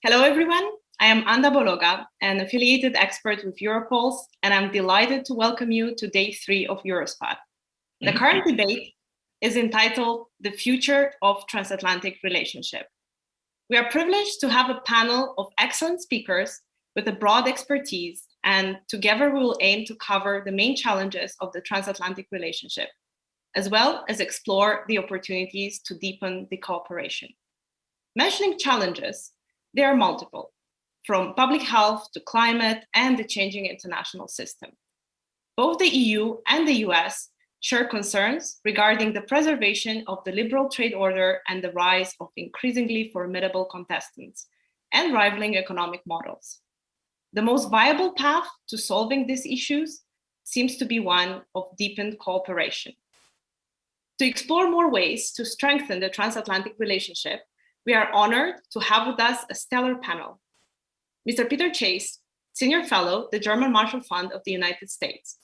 Hello, everyone. I am Anda Bologa, an affiliated expert with Europol, and I'm delighted to welcome you to day 3 of EUROSFAT. The current debate is entitled The Future of Transatlantic Relationship. We are privileged to have a panel of excellent speakers with a broad expertise, and together we will aim to cover the main challenges of the transatlantic relationship, as well as explore the opportunities to deepen the cooperation. Mentioning challenges, they are multiple, from public health to climate and the changing international system. Both the EU and the US share concerns regarding the preservation of the liberal trade order and the rise of increasingly formidable contestants and rivaling economic models. The most viable path to solving these issues seems to be one of deepened cooperation. To explore more ways to strengthen the transatlantic relationship, we are honored to have with us a stellar panel. Mr. Peter Chase, Senior Fellow, the German Marshall Fund of the United States.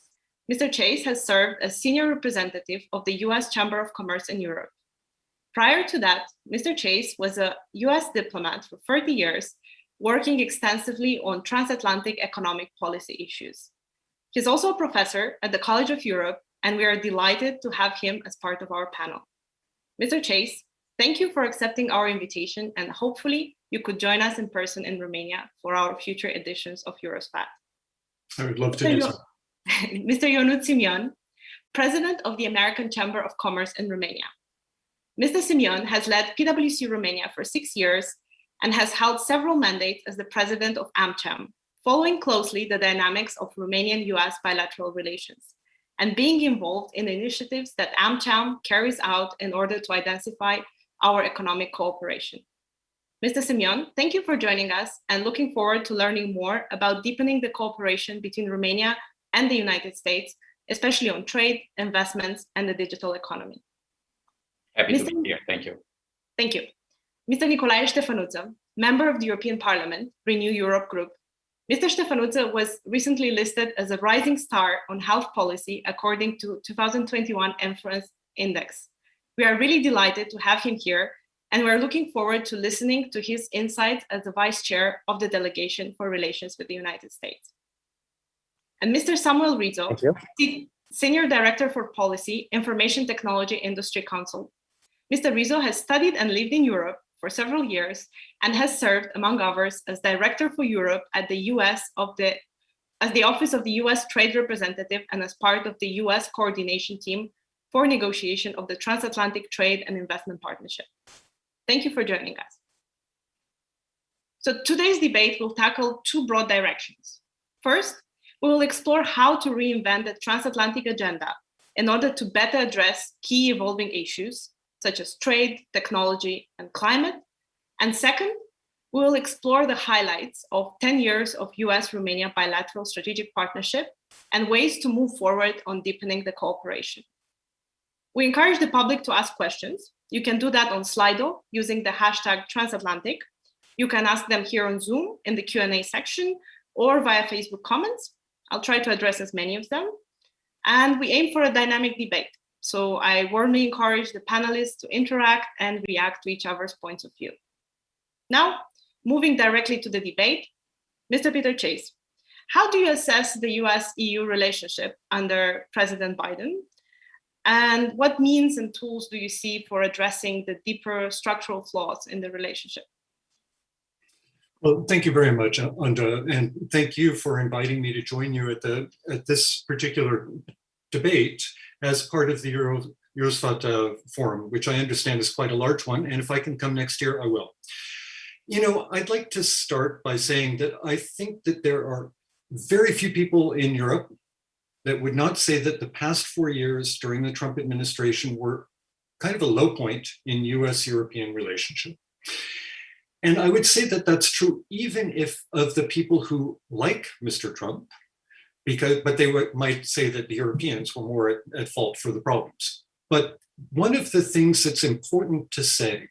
Mr. Chase has served as Senior Representative of the US Chamber of Commerce in Europe. Prior to that, Mr. Chase was a US diplomat for 30 years, working extensively on transatlantic economic policy issues. He's also a professor at the College of Europe, and we are delighted to have him as part of our panel. Mr. Chase, thank you for accepting our invitation, and hopefully you could join us in person in Romania for our future editions of EUROSFAT. I would love to do so. Mr. Ionut Simion, President of the American Chamber of Commerce in Romania. Mr. Simion has led PwC Romania for 6 years and has held several mandates as the President of AmCham, following closely the dynamics of Romanian-US bilateral relations and being involved in initiatives that AmCham carries out in order to intensify our economic cooperation. Mr. Simion, thank you for joining us and looking forward to learning more about deepening the cooperation between Romania and the United States, especially on trade, investments, and the digital economy. Happy to be here, thank you. Thank you. Mr. Nicolae Ștefănuță, member of the European Parliament, Renew Europe Group. Mr. Ștefănuță was recently listed as a rising star on health policy according to 2021 Influence Index. We are really delighted to have him here, and we're looking forward to listening to his insights as the Vice Chair of the Delegation for Relations with the United States. And Mr. Samuel Rizzo, Senior Director for Policy, Information Technology Industry Council. Mr. Rizzo has studied and lived in Europe for several years and has served, among others, as Director for Europe at the as the Office of the US Trade Representative and as part of the US Coordination Team for negotiation of the Transatlantic Trade and Investment Partnership. Thank you for joining us. So today's debate will tackle 2 broad directions. First, we will explore how to reinvent the transatlantic agenda in order to better address key evolving issues such as trade, technology, and climate. And second, we will explore the highlights of 10 years of US-Romania bilateral strategic partnership and ways to move forward on deepening the cooperation. We encourage the public to ask questions. You can do that on Slido using the hashtag transatlantic. You can ask them here on Zoom in the Q&A section or via Facebook comments. I'll try to address as many of them. And we aim for a dynamic debate. So I warmly encourage the panelists to interact and react to each other's points of view. Now, moving directly to the debate, Mr. Peter Chase, how do you assess the US-EU relationship under President Biden? And what means and tools do you see for addressing the deeper structural flaws in the relationship? Well, thank you very much, Anda, and thank you for inviting me to join you at this particular debate as part of the EUROSFAT forum, which I understand is quite a large one, and if I can come next year, I will. You know, I'd like to start by saying that I think that there are very few people in Europe that would not say that the past 4 years during the Trump administration were kind of a low point in US-European relationship. And I would say that that's true even if of the people who like Mr. Trump, but they might say that the Europeans were more at fault for the problems. But one of the things that's important to say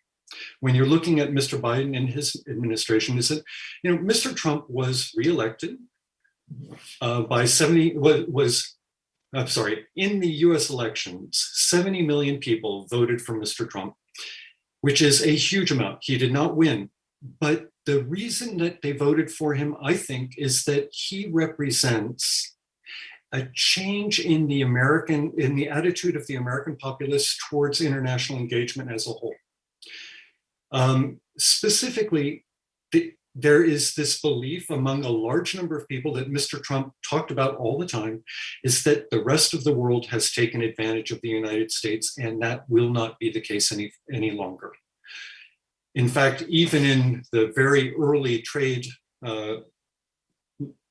when you're looking at Mr. Biden and his administration is that, you know, Mr. Trump was reelected by 70, in the US elections, 70 million people voted for Mr. Trump, which is a huge amount. He did not win, but the reason that they voted for him, I think, is that he represents a change in the attitude of the American populace towards international engagement as a whole. Specifically, there is this belief among a large number of people that Mr. Trump talked about all the time, is that the rest of the world has taken advantage of the United States, and that will not be the case any longer. In fact, even in the very early trade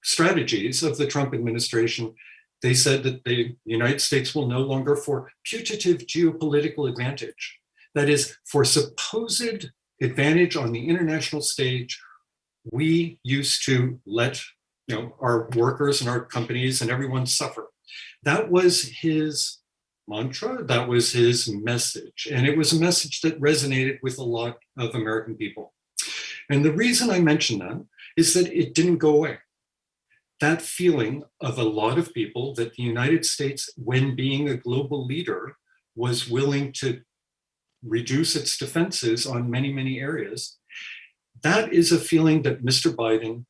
strategies of the Trump administration, they said that the United States will no longer, for putative geopolitical advantage, that is, for supposed advantage on the international stage, we used to let our workers and our companies and everyone suffer. That was his mantra, that was his message. And it was a message that resonated with a lot of American people. And the reason I mention that is that it didn't go away. That feeling of a lot of people that the United States, when being a global leader, was willing to reduce its defenses on many, many areas, that is a feeling that Mr. Biden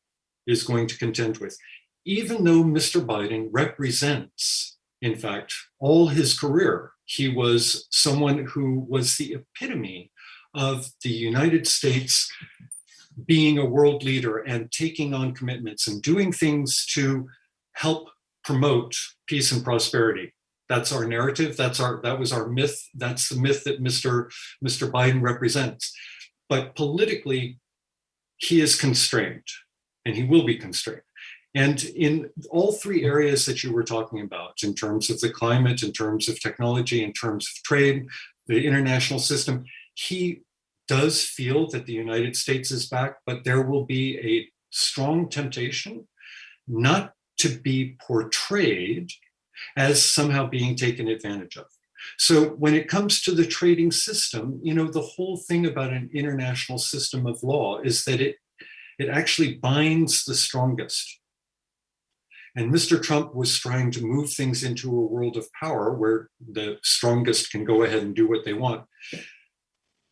is going to contend with. Even though Mr. Biden represents, in fact, all his career, he was someone who was the epitome of the United States being a world leader and taking on commitments and doing things to help promote peace and prosperity. That's our narrative. That was our myth. That's the myth that Mr. Biden represents. But politically, he is constrained, and he will be constrained. And in all three areas that you were talking about, in terms of the climate, in terms of technology, in terms of trade, the international system, he does feel that the United States is back, but there will be a strong temptation not to be portrayed as somehow being taken advantage of. So when it comes to the trading system, the whole thing about an international system of law is that it actually binds the strongest. And Mr. Trump was trying to move things into a world of power where the strongest can go ahead and do what they want.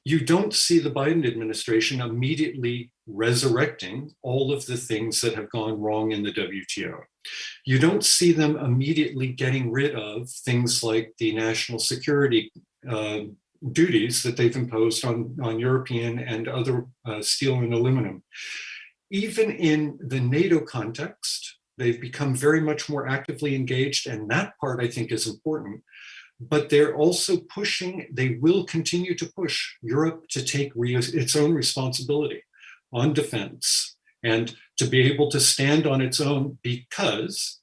You don't see the Biden administration immediately resurrecting all of the things that have gone wrong in the WTO. You don't see them immediately getting rid of things like the national security duties that they've imposed on European and other steel and aluminum. Even in the NATO context, they've become very much more actively engaged, and that part I think is important. But they're also they will continue to push Europe to take its own responsibility on defense and to be able to stand on its own, because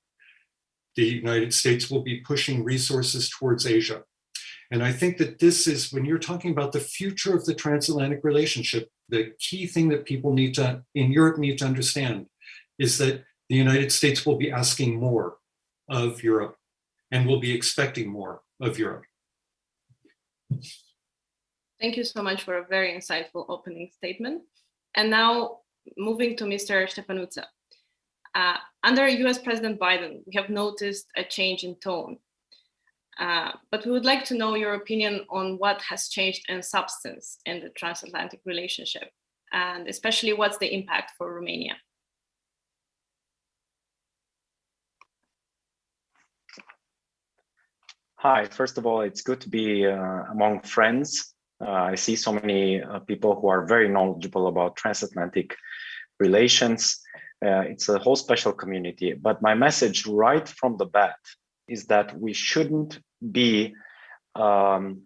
the United States will be pushing resources towards Asia. And I think that this is, when you're talking about the future of the transatlantic relationship, the key thing that people in Europe need to understand is that the United States will be asking more of Europe and will be expecting more of Europe. Thank you so much for a very insightful opening statement. And now moving to Mr. Ștefănuță. Under US President Biden, we have noticed a change in tone. But we would like to know your opinion on what has changed in substance in the transatlantic relationship, and especially what's the impact for Romania. Hi, first of all, it's good to be among friends. I see so many people who are very knowledgeable about transatlantic relations. It's a whole special community. But my message right from the bat is that we shouldn't be I'm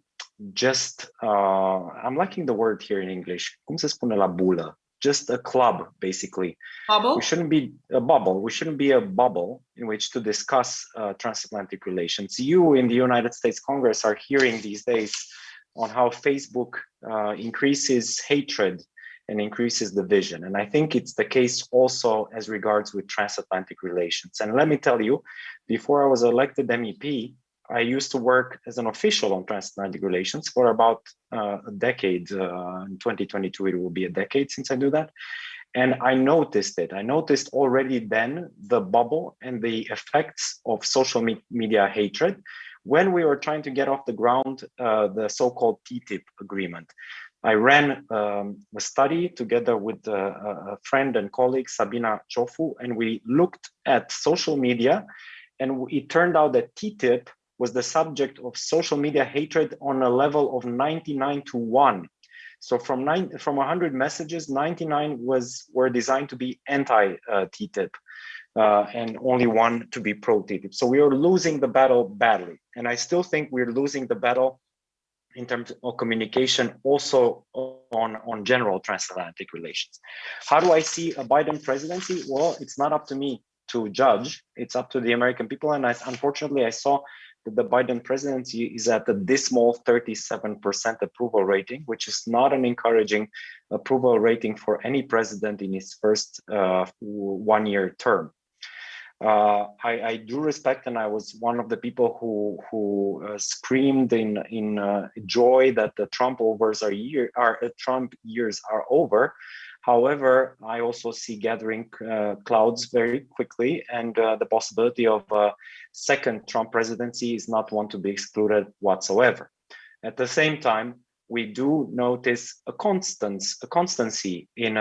lacking the word here in English. Cum se spune la bulă? Just a club, basically. Bubble? We shouldn't be a bubble. We shouldn't be a bubble in which to discuss transatlantic relations. You in the United States Congress are hearing these days on how Facebook increases hatred and increases division. And I think it's the case also as regards with transatlantic relations. And let me tell you, before I was elected MEP, I used to work as an official on transatlantic relations for about a decade. In 2022, it will be a decade since I do that. And I noticed it. I noticed already then the bubble and the effects of social media hatred when we were trying to get off the ground the so-called TTIP agreement. I ran a study together with a friend and colleague, Sabina Ciofu, and we looked at social media, and it turned out that TTIP was the subject of social media hatred on a level of 99-1. So from 100 messages, 99 were designed to be anti-TTIP, and only one to be pro-TTIP. So we are losing the battle badly. And I still think we're losing the battle in terms of communication, also on general transatlantic relations. How do I see a Biden presidency? Well, it's not up to me to judge. It's up to the American people. And unfortunately, I saw that the Biden presidency is at a dismal 37% approval rating, which is not an encouraging approval rating for any president in his first one-year term. I do respect, and I was one of the people who screamed in joy that the Trump Trump years are over. However, I also see gathering clouds very quickly, and the possibility of a second Trump presidency is not one to be excluded whatsoever. At the same time, we do notice a constancy in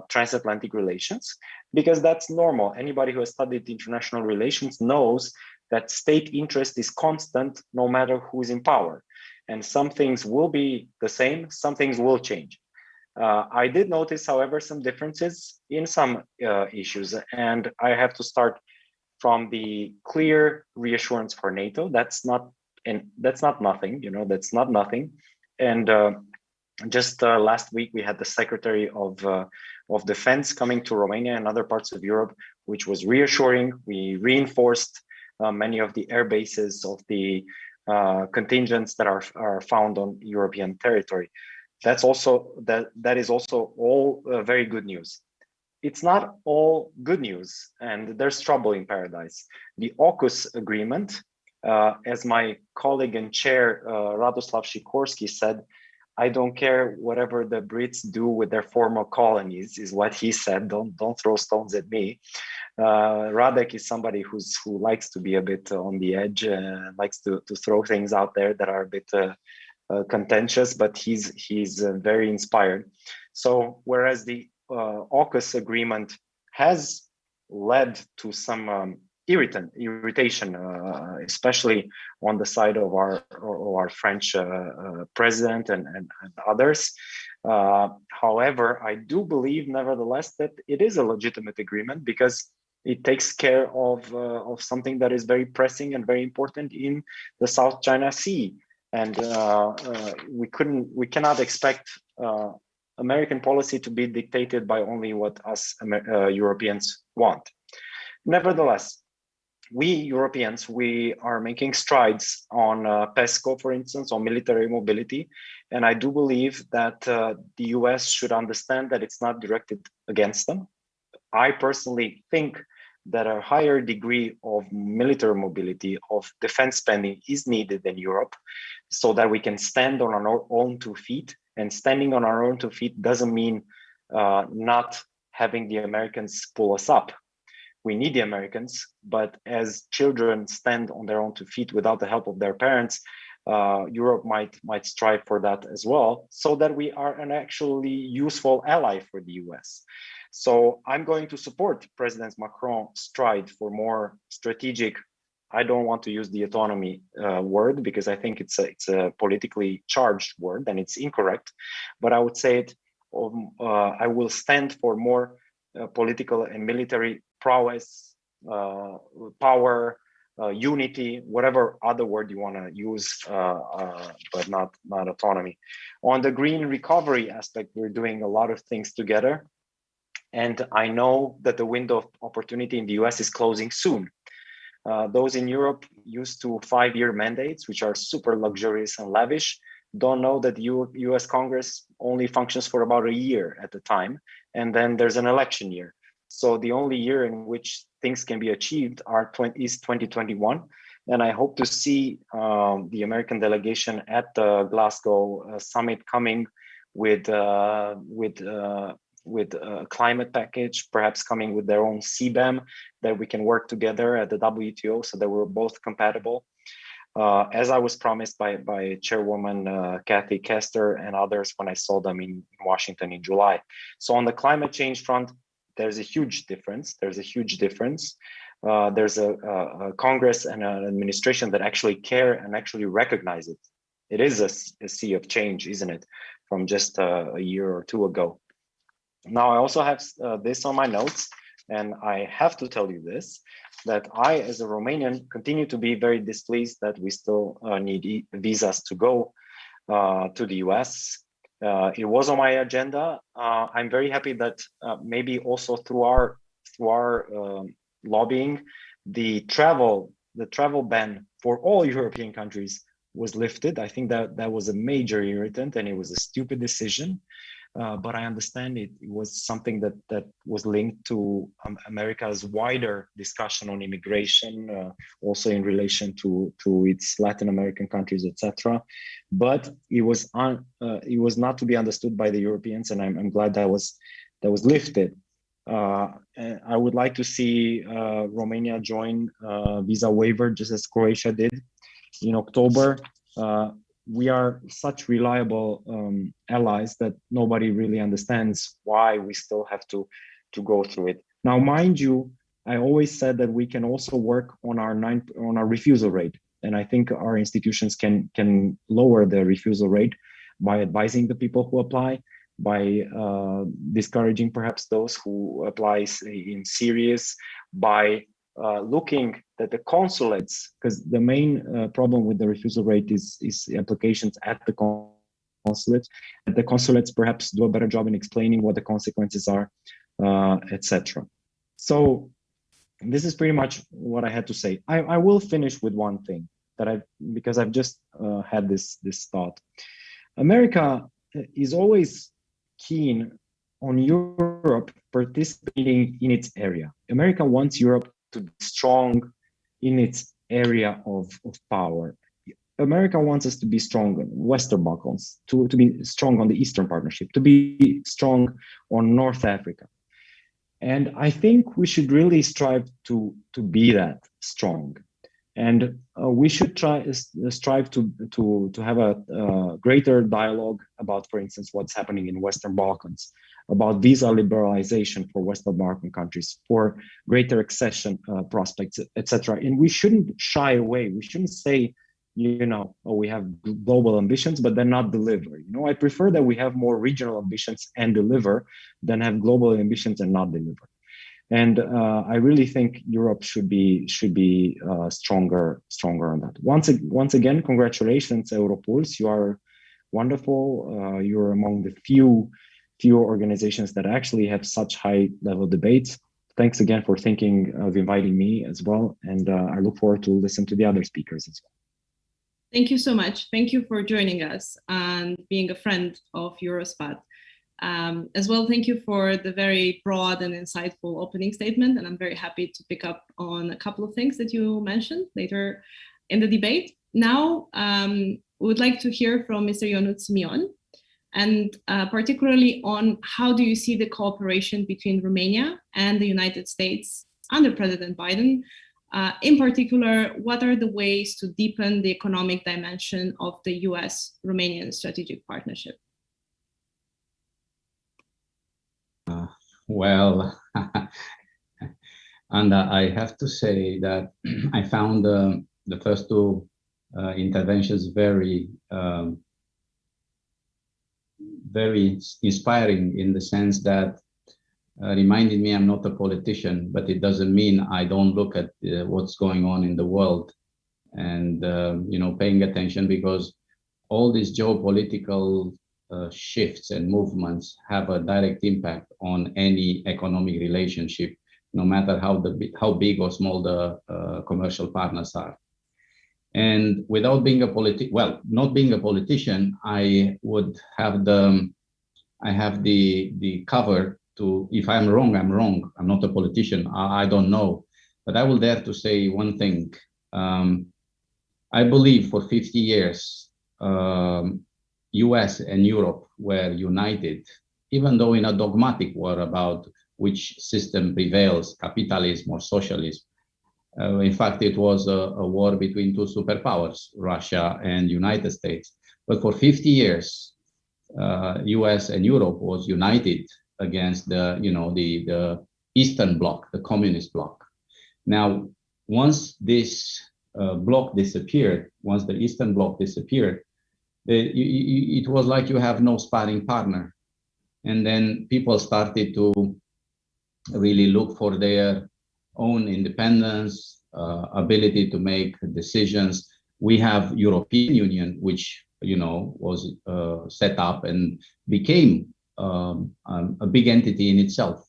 transatlantic relations, because that's normal. Anybody who has studied international relations knows that state interest is constant no matter who's in power. And some things will be the same, some things will change. I did notice, however, some differences in some issues, and I have to start from the clear reassurance for NATO. That's not nothing, that's not nothing. And just last week, we had the Secretary of Defense coming to Romania and other parts of Europe, which was reassuring. We reinforced many of the air bases of the contingents that are found on European territory. That is also all very good news. It's not all good news, and there's trouble in paradise. The AUKUS agreement, as my colleague and chair Radoslav Sikorski said, I don't care whatever the Brits do with their former colonies, is what he said. Don't throw stones at me. Radek is somebody who likes to be a bit on the edge, likes to throw things out there that are a bit contentious, but he's very inspired. So whereas the AUKUS agreement has led to some irritation, especially on the side of our French president and others. However, I do believe, nevertheless, that it is a legitimate agreement, because it takes care of something that is very pressing and very important in the South China Sea. And we cannot expect American policy to be dictated by only what us Europeans want. Nevertheless, we Europeans, we are making strides on PESCO, for instance, on military mobility. And I do believe that the US should understand that it's not directed against them. I personally think that a higher degree of military mobility, of defense spending, is needed in Europe, so that we can stand on our own 2 feet. And standing on our own 2 feet doesn't mean not having the Americans pull us up. We need the Americans, but as children stand on their own 2 feet without the help of their parents, Europe might strive for that as well, so that we are an actually useful ally for the US. So I'm going to support President Macron's stride for more strategic. I don't want to use the autonomy word, because I think it's a politically charged word and it's incorrect. But I would say I will stand for more political and military prowess, power, unity, whatever other word you want to use, but not autonomy. On the green recovery aspect, we're doing a lot of things together. And I know that the window of opportunity in the US is closing soon. Those in Europe used to 5-year mandates, which are super luxurious and lavish, don't know that the US Congress only functions for about a year at a time. And then there's an election year. So the only year in which things can be achieved is 2021. And I hope to see the American delegation at the Glasgow summit coming with a climate package, perhaps coming with their own CBAM, that we can work together at the WTO, so that we're both compatible. as I was promised by Chairwoman Kathy Kester and others when I saw them in Washington in July. So on the climate change front, there's a huge difference. There's a Congress and an administration that actually care and actually recognize it. It is a sea of change, isn't it, from just a year or two ago. Now, I also have this on my notes, and I have to tell you this, that I, as a Romanian, continue to be very displeased that we still need visas to go to the US. It was on my agenda. I'm very happy that maybe also through our lobbying, the travel ban for all European countries was lifted. I think that was a major irritant and it was a stupid decision. But I understand it was something that was linked to America's wider discussion on immigration, also in relation to its Latin American countries, etc. But it was not to be understood by the Europeans, and I'm glad that was lifted. I would like to see Romania join visa waiver, just as Croatia did in October. We are such reliable allies that nobody really understands why we still have to go through it. Now, mind you, I always said that we can also work on our refusal rate, and I think our institutions can lower the refusal rate by advising the people who apply, by discouraging perhaps those who apply in series, by looking at the consulates, because the main problem with the refusal rate is applications at the consulates. And the consulates perhaps do a better job in explaining what the consequences are, etc. So this is pretty much what I had to say. I will finish with one thing because I've just had this thought. America is always keen on Europe participating in its area. America wants Europe to be strong in its area of power. America wants us to be strong on Western Balkans, to be strong on the Eastern Partnership, to be strong on North Africa. And I think we should really strive to be that strong. And we should strive to have a greater dialogue about, for instance, what's happening in Western Balkans, about visa liberalization for Western Balkan countries, for greater accession prospects, etc. And we shouldn't shy away. We shouldn't say, we have global ambitions, but then not deliver. I prefer that we have more regional ambitions and deliver than have global ambitions and not deliver. And I really think Europe should be stronger on that. Once again, congratulations, Europuls. You are wonderful. You're among the few organizations that actually have such high level debates. Thanks again for thinking of inviting me as well. And I look forward to listen to the other speakers as well. Thank you so much. Thank you for joining us and being a friend of EUROSFAT. As well, thank you for the very broad and insightful opening statement. And I'm very happy to pick up on a couple of things that you mentioned later in the debate. Now, we would like to hear from Mr. Ionut Simion, and particularly on how do you see the cooperation between Romania and the United States under President Biden? In particular, what are the ways to deepen the economic dimension of the US-Romanian strategic partnership? Well, and I have to say that I found the first two interventions very inspiring, in the sense that reminded me I'm not a politician, but it doesn't mean I don't look at what's going on in the world and paying attention, because all these geopolitical shifts and movements have a direct impact on any economic relationship, no matter how big or small the commercial partners are. And without being not being a politician, I have the cover to, if I'm wrong, I'm wrong. I'm not a politician. I don't know, but I will dare to say one thing. I believe for 50 years, US and Europe were united, even though in a dogmatic war about which system prevails, capitalism or socialism. In fact, it was a war between two superpowers, Russia and United States. But for 50 years, US and Europe was united against the Eastern Bloc, the communist bloc. Now, once this bloc disappeared, once the Eastern Bloc disappeared, it was like you have no sparring partner. And then people started to really look for their own independence, ability to make decisions. We have European Union, which was set up and became a big entity in itself.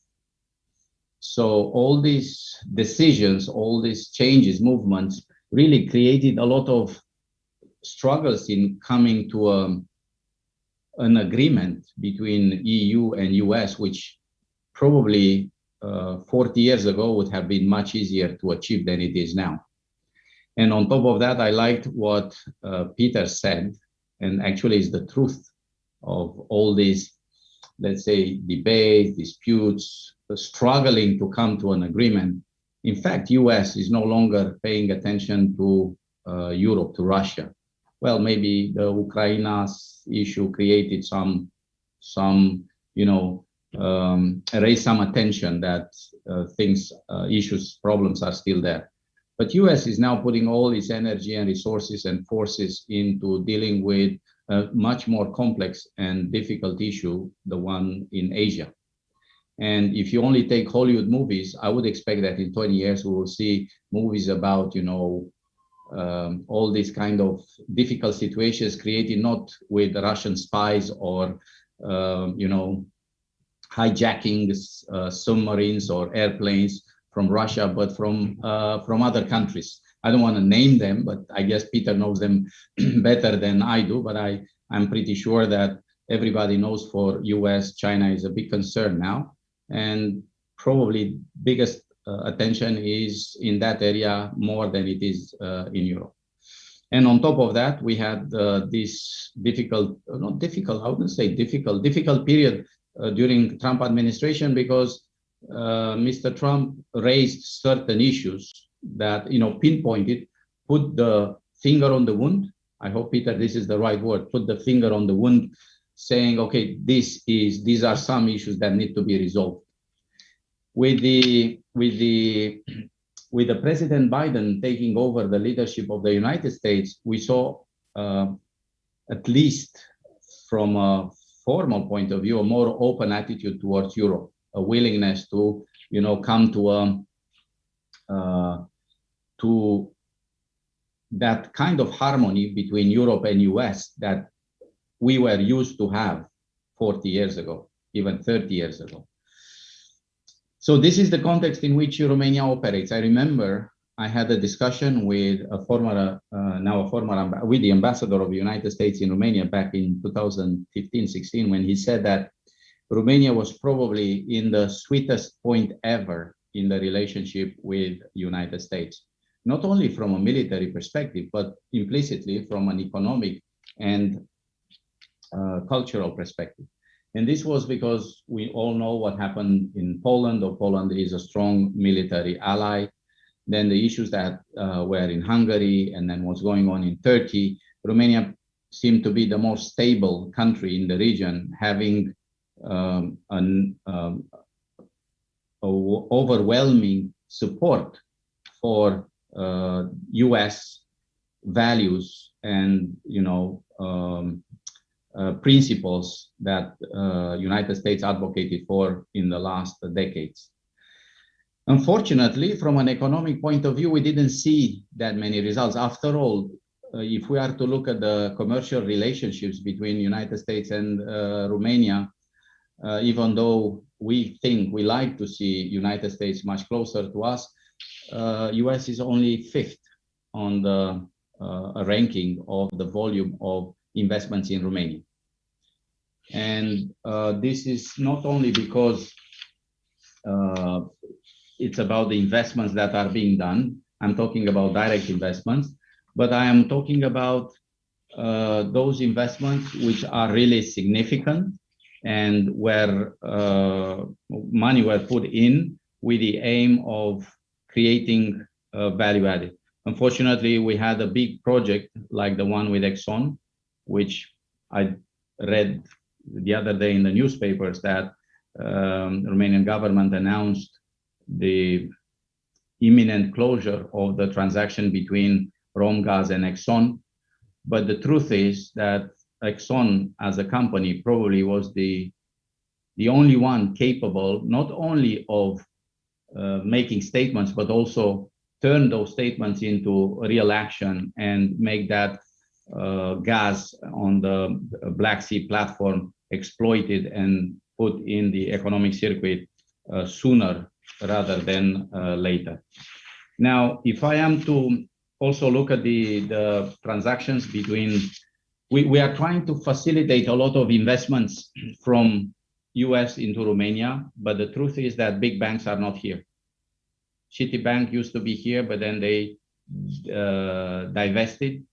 So all these decisions, all these changes, movements, really created a lot of struggles in coming to an agreement between EU and US, which probably 40 years ago would have been much easier to achieve than it is now. And on top of that, I liked what Peter said, and actually is the truth of all these, let's say, debates, disputes, struggling to come to an agreement. In fact, US is no longer paying attention to Europe, to Russia. Well, maybe the Ukraine's issue created raised some attention that issues, problems are still there. But US is now putting all its energy and resources and forces into dealing with a much more complex and difficult issue, the one in Asia. And if you only take Hollywood movies, I would expect that in 20 years, we will see movies about, all these kind of difficult situations created not with Russian spies or, hijacking submarines or airplanes from Russia, but from other countries. I don't want to name them, but I guess Peter knows them better than I do. But I'm pretty sure that everybody knows for US, China is a big concern now. And probably biggest attention is in that area more than it is in Europe. And on top of that, we had this difficult period during Trump administration, because Mr. Trump raised certain issues that, pinpointed, put the finger on the wound. I hope, Peter, this is the right word, put the finger on the wound, saying, okay, these are some issues that need to be resolved. With the President Biden taking over the leadership of the United States, we saw, at least from a formal point of view, a more open attitude towards Europe, a willingness to, come to that kind of harmony between Europe and US that we were used to have 40 years ago, even 30 years ago. So this is the context in which Romania operates. I remember I had a discussion with with the ambassador of the United States in Romania back in 2015-16, when he said that Romania was probably in the sweetest point ever in the relationship with the United States, not only from a military perspective, but implicitly from an economic and cultural perspective. And this was because we all know what happened in Poland, or Poland is a strong military ally. Then the issues that were in Hungary, and then what's going on in Turkey. Romania seemed to be the most stable country in the region, having an overwhelming support for US values and principles that United States advocated for in the last decades. Unfortunately, from an economic point of view, we didn't see that many results. After all, if we are to look at the commercial relationships between the United States and Romania, even though we like to see United States much closer to us, US is only 5th on the ranking of the volume of investments in Romania. And this is not only because it's about the investments that are being done. I'm talking about direct investments, but I am talking about those investments which are really significant and where money were put in with the aim of creating value added. Unfortunately, we had a big project like the one with Exxon, which I read the other day in the newspapers that Romanian government announced the imminent closure of the transaction between Romgaz and Exxon. But the truth is that Exxon as a company probably was the only one capable not only of making statements, but also turn those statements into real action and make that gas on the Black Sea platform exploited and put in the economic circuit sooner rather than later. Now, if I am to also look at the transactions between, we are trying to facilitate a lot of investments from US into Romania, but the truth is that big banks are not here. Citibank used to be here, but then they divested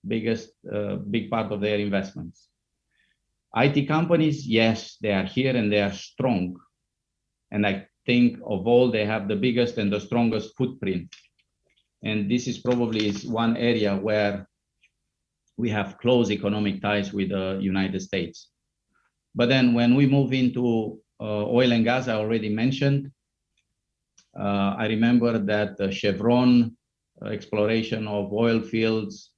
big part of their investments. IT companies, yes, they are here and they are strong. And I think of all, they have the biggest and the strongest footprint. And this is probably one area where we have close economic ties with the United States. But then when we move into oil and gas, I already mentioned, I remember that the Chevron exploration of oil fields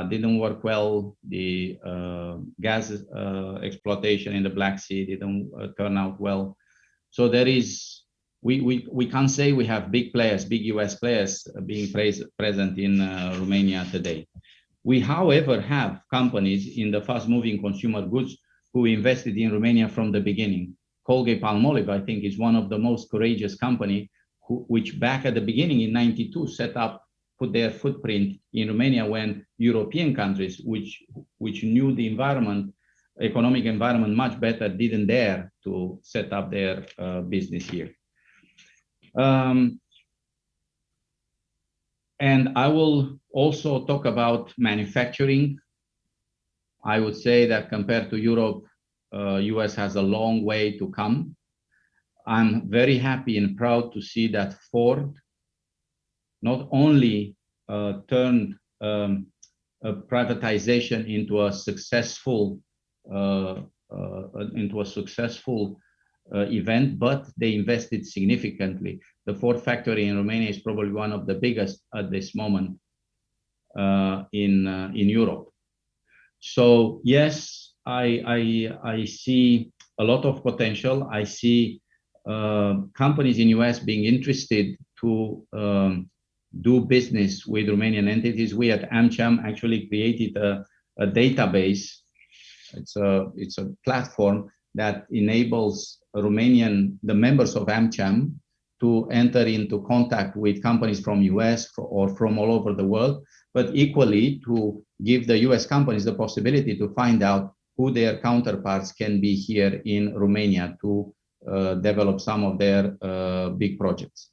didn't work well. The gas exploitation in the Black Sea didn't turn out well. So there is, we can't say we have big players, big US players being present in Romania today. We, however, have companies in the fast-moving consumer goods who invested in Romania from the beginning. Colgate-Palmolive, I think, is one of the most courageous company which back at the beginning in '92 put their footprint in Romania when European countries, which knew the environment, economic environment much better, didn't dare to set up their business here. And I will also talk about manufacturing. I would say that compared to Europe, US has a long way to come. I'm very happy and proud to see that Ford not only turned a privatization into a successful event, but they invested significantly. The Ford factory in Romania is probably one of the biggest at this moment in Europe. So yes, I see a lot of potential. I see companies in US being interested to do business with Romanian entities. We at AmCham actually created a database. It's a platform that enables the members of AmCham to enter into contact with companies from US or from all over the world, but equally to give the US companies the possibility to find out who their counterparts can be here in Romania to develop some of their big projects.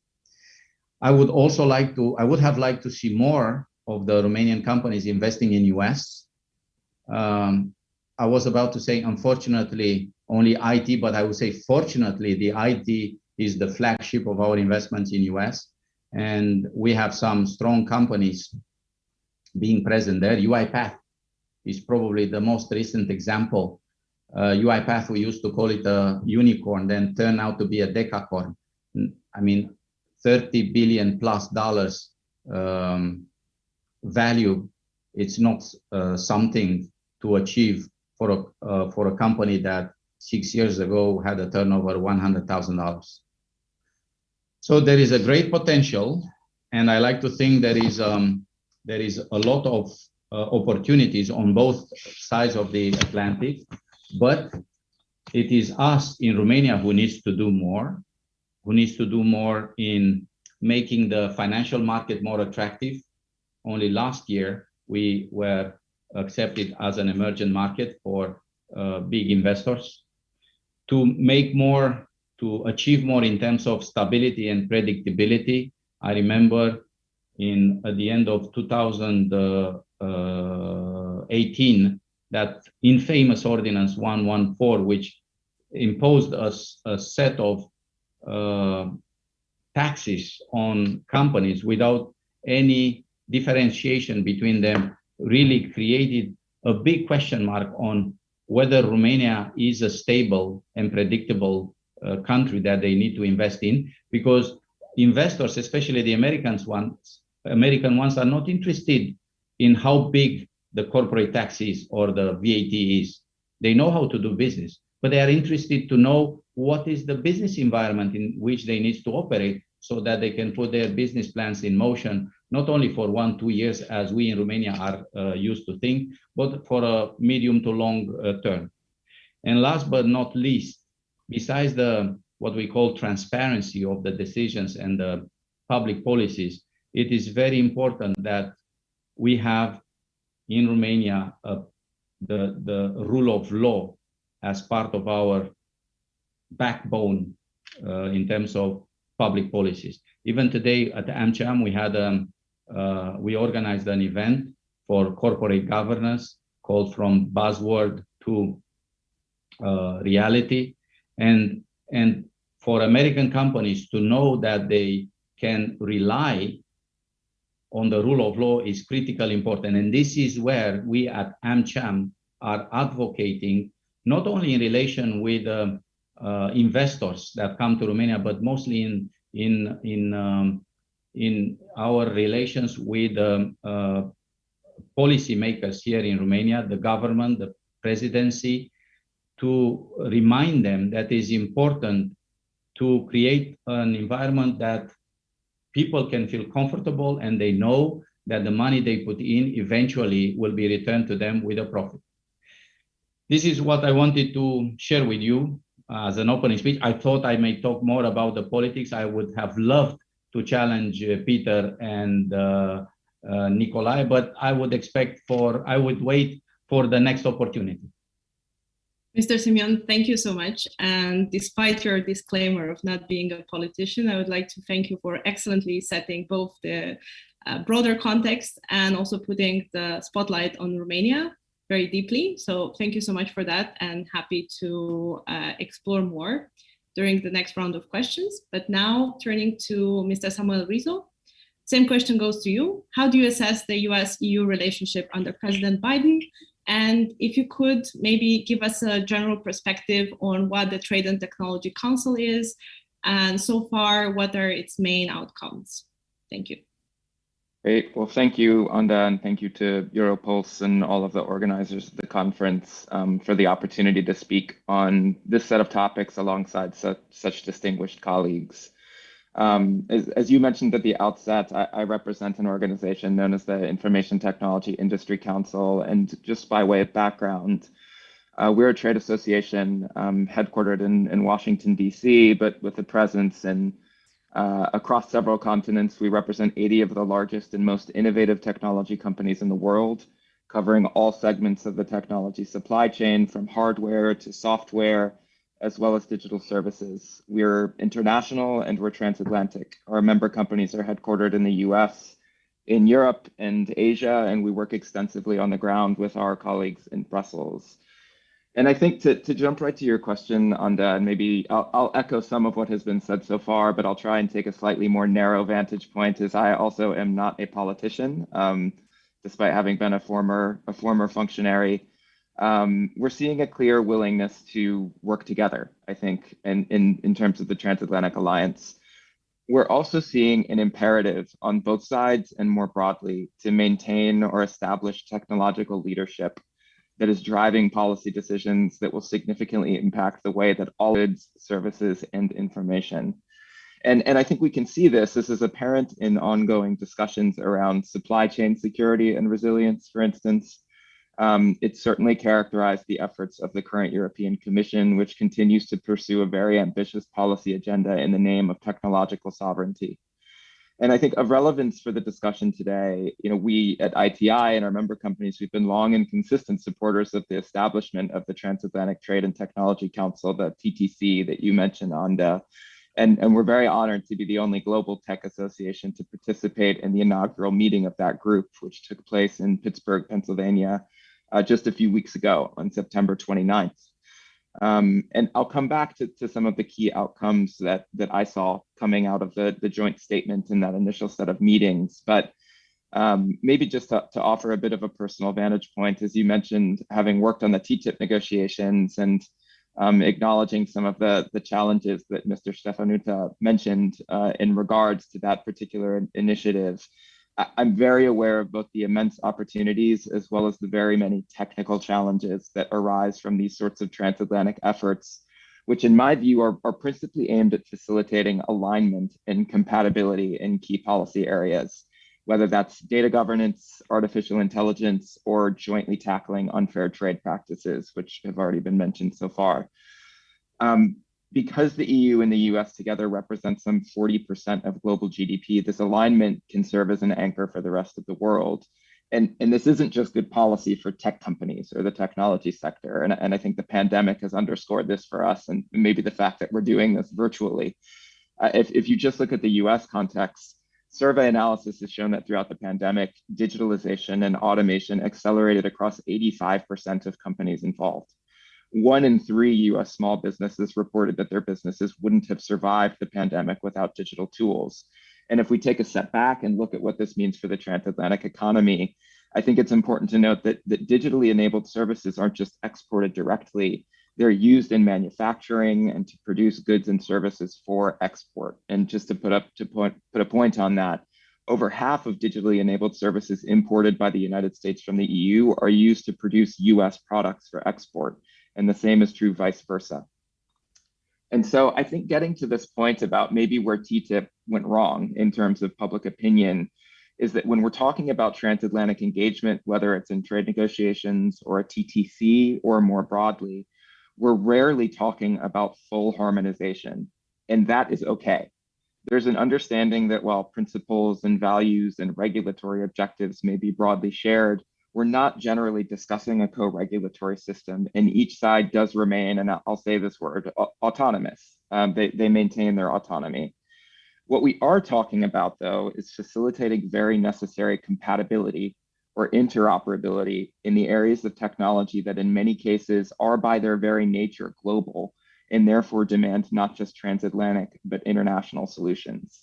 I would have liked to see more of the Romanian companies investing in US. I was about to say, unfortunately, only IT, but I would say, fortunately, the IT is the flagship of our investments in US. And we have some strong companies being present there. UiPath is probably the most recent example. UiPath, we used to call it a unicorn, then turned out to be a decacorn. I mean, $30 billion plus value. It's not something to achieve for a company that 6 years ago had a turnover $100,000. So there is a great potential, and I like to think there is a lot of opportunities on both sides of the Atlantic, but it is us in Romania who needs to do more in making the financial market more attractive. Only last year, we were accepted as an emerging market for big investors. To make more, to achieve more in terms of stability and predictability. I remember at the end of 2018, that infamous Ordinance 114, which imposed us a set of taxes on companies without any differentiation between them really created a big question mark on whether Romania is a stable and predictable country that they need to invest in, because investors, especially the American ones, are not interested in how big the corporate tax is or the VAT is. They know how to do business, but they are interested to know what is the business environment in which they need to operate so that they can put their business plans in motion, not only for 1-2 years, as we in Romania are used to think, but for a medium to long term. And last but not least, besides what we call transparency of the decisions and the public policies, it is very important that we have in Romania the rule of law as part of our backbone in terms of public policies. Even today at AmCham, we organized an event for corporate governance called From Buzzword to Reality, and for American companies to know that they can rely on the rule of law is critically important. And this is where we at AmCham are advocating, not only in relation with investors that come to Romania, but mostly in our relations with policymakers here in Romania, the government, the presidency, to remind them that it is important to create an environment that people can feel comfortable and they know that the money they put in eventually will be returned to them with a profit. This is what I wanted to share with you as an opening speech. I thought I may talk more about the politics. I would have loved to challenge Peter and Nicolae, but I would wait for the next opportunity. Mr. Simion, thank you so much. And despite your disclaimer of not being a politician, I would like to thank you for excellently setting both the broader context and also putting the spotlight on Romania very deeply. So thank you so much for that, and happy to explore more during the next round of questions. But now turning to Mr. Samuel Rizzo, same question goes to you. How do you assess the US-EU relationship under President Biden? And if you could maybe give us a general perspective on what the Trade and Technology Council is, and so far, what are its main outcomes? Thank you. Great. Well, thank you, Anda, and thank you to Europulse and all of the organizers of the conference for the opportunity to speak on this set of topics alongside such distinguished colleagues. As you mentioned at the outset, I represent an organization known as the Information Technology Industry Council, and just by way of background, we're a trade association headquartered in Washington, D.C., but with a presence in across several continents. We represent 80 of the largest and most innovative technology companies in the world, covering all segments of the technology supply chain, from hardware to software, as well as digital services. We're international and we're transatlantic. Our member companies are headquartered in the US, in Europe and Asia, and we work extensively on the ground with our colleagues in Brussels. And I think to jump right to your question, Anda, and maybe I'll echo some of what has been said so far, but I'll try and take a slightly more narrow vantage point, as I also am not a politician, despite having been a former functionary. We're seeing a clear willingness to work together, I think, in terms of the transatlantic alliance. We're also seeing an imperative on both sides and more broadly to maintain or establish technological leadership that is driving policy decisions that will significantly impact the way that all goods, services, and information. And I think we can see this. This is apparent in ongoing discussions around supply chain security and resilience, for instance. It certainly characterized the efforts of the current European Commission, which continues to pursue a very ambitious policy agenda in the name of technological sovereignty. And I think of relevance for the discussion today, we at ITI and our member companies, we've been long and consistent supporters of the establishment of the Transatlantic Trade and Technology Council, the TTC that you mentioned, Anda. And we're very honored to be the only global tech association to participate in the inaugural meeting of that group, which took place in Pittsburgh, Pennsylvania, just a few weeks ago on September 29th. And I'll come back to some of the key outcomes that I saw coming out of the joint statement in that initial set of meetings. But maybe just to offer a bit of a personal vantage point, as you mentioned, having worked on the TTIP negotiations and acknowledging some of the challenges that Mr. Stefanuta mentioned in regards to that particular initiative. I'm very aware of both the immense opportunities as well as the very many technical challenges that arise from these sorts of transatlantic efforts, which in my view are principally aimed at facilitating alignment and compatibility in key policy areas, whether that's data governance, artificial intelligence, or jointly tackling unfair trade practices, which have already been mentioned so far. Because the EU and the US together represent some 40% of global GDP, this alignment can serve as an anchor for the rest of the world. And this isn't just good policy for tech companies or the technology sector. And I think the pandemic has underscored this for us, and maybe the fact that we're doing this virtually. If you just look at the US context, survey analysis has shown that throughout the pandemic, digitalization and automation accelerated across 85% of companies involved. 1 in 3 US small businesses reported that their businesses wouldn't have survived the pandemic without digital tools. And if we take a step back and look at what this means for the transatlantic economy, I think it's important to note that digitally enabled services aren't just exported directly, they're used in manufacturing and to produce goods and services for export. And just to put a point on that, over half of digitally enabled services imported by the United States from the EU are used to produce US products for export. And the same is true vice versa. And so I think getting to this point about maybe where TTIP went wrong in terms of public opinion is that when we're talking about transatlantic engagement, whether it's in trade negotiations or a TTC or more broadly, we're rarely talking about full harmonization, and that is okay. There's an understanding that while principles and values and regulatory objectives may be broadly shared, we're not generally discussing a co-regulatory system, and each side does remain, and I'll say this word, autonomous. They maintain their autonomy. What we are talking about, though, is facilitating very necessary compatibility or interoperability in the areas of technology that in many cases are by their very nature global and therefore demand not just transatlantic, but international solutions.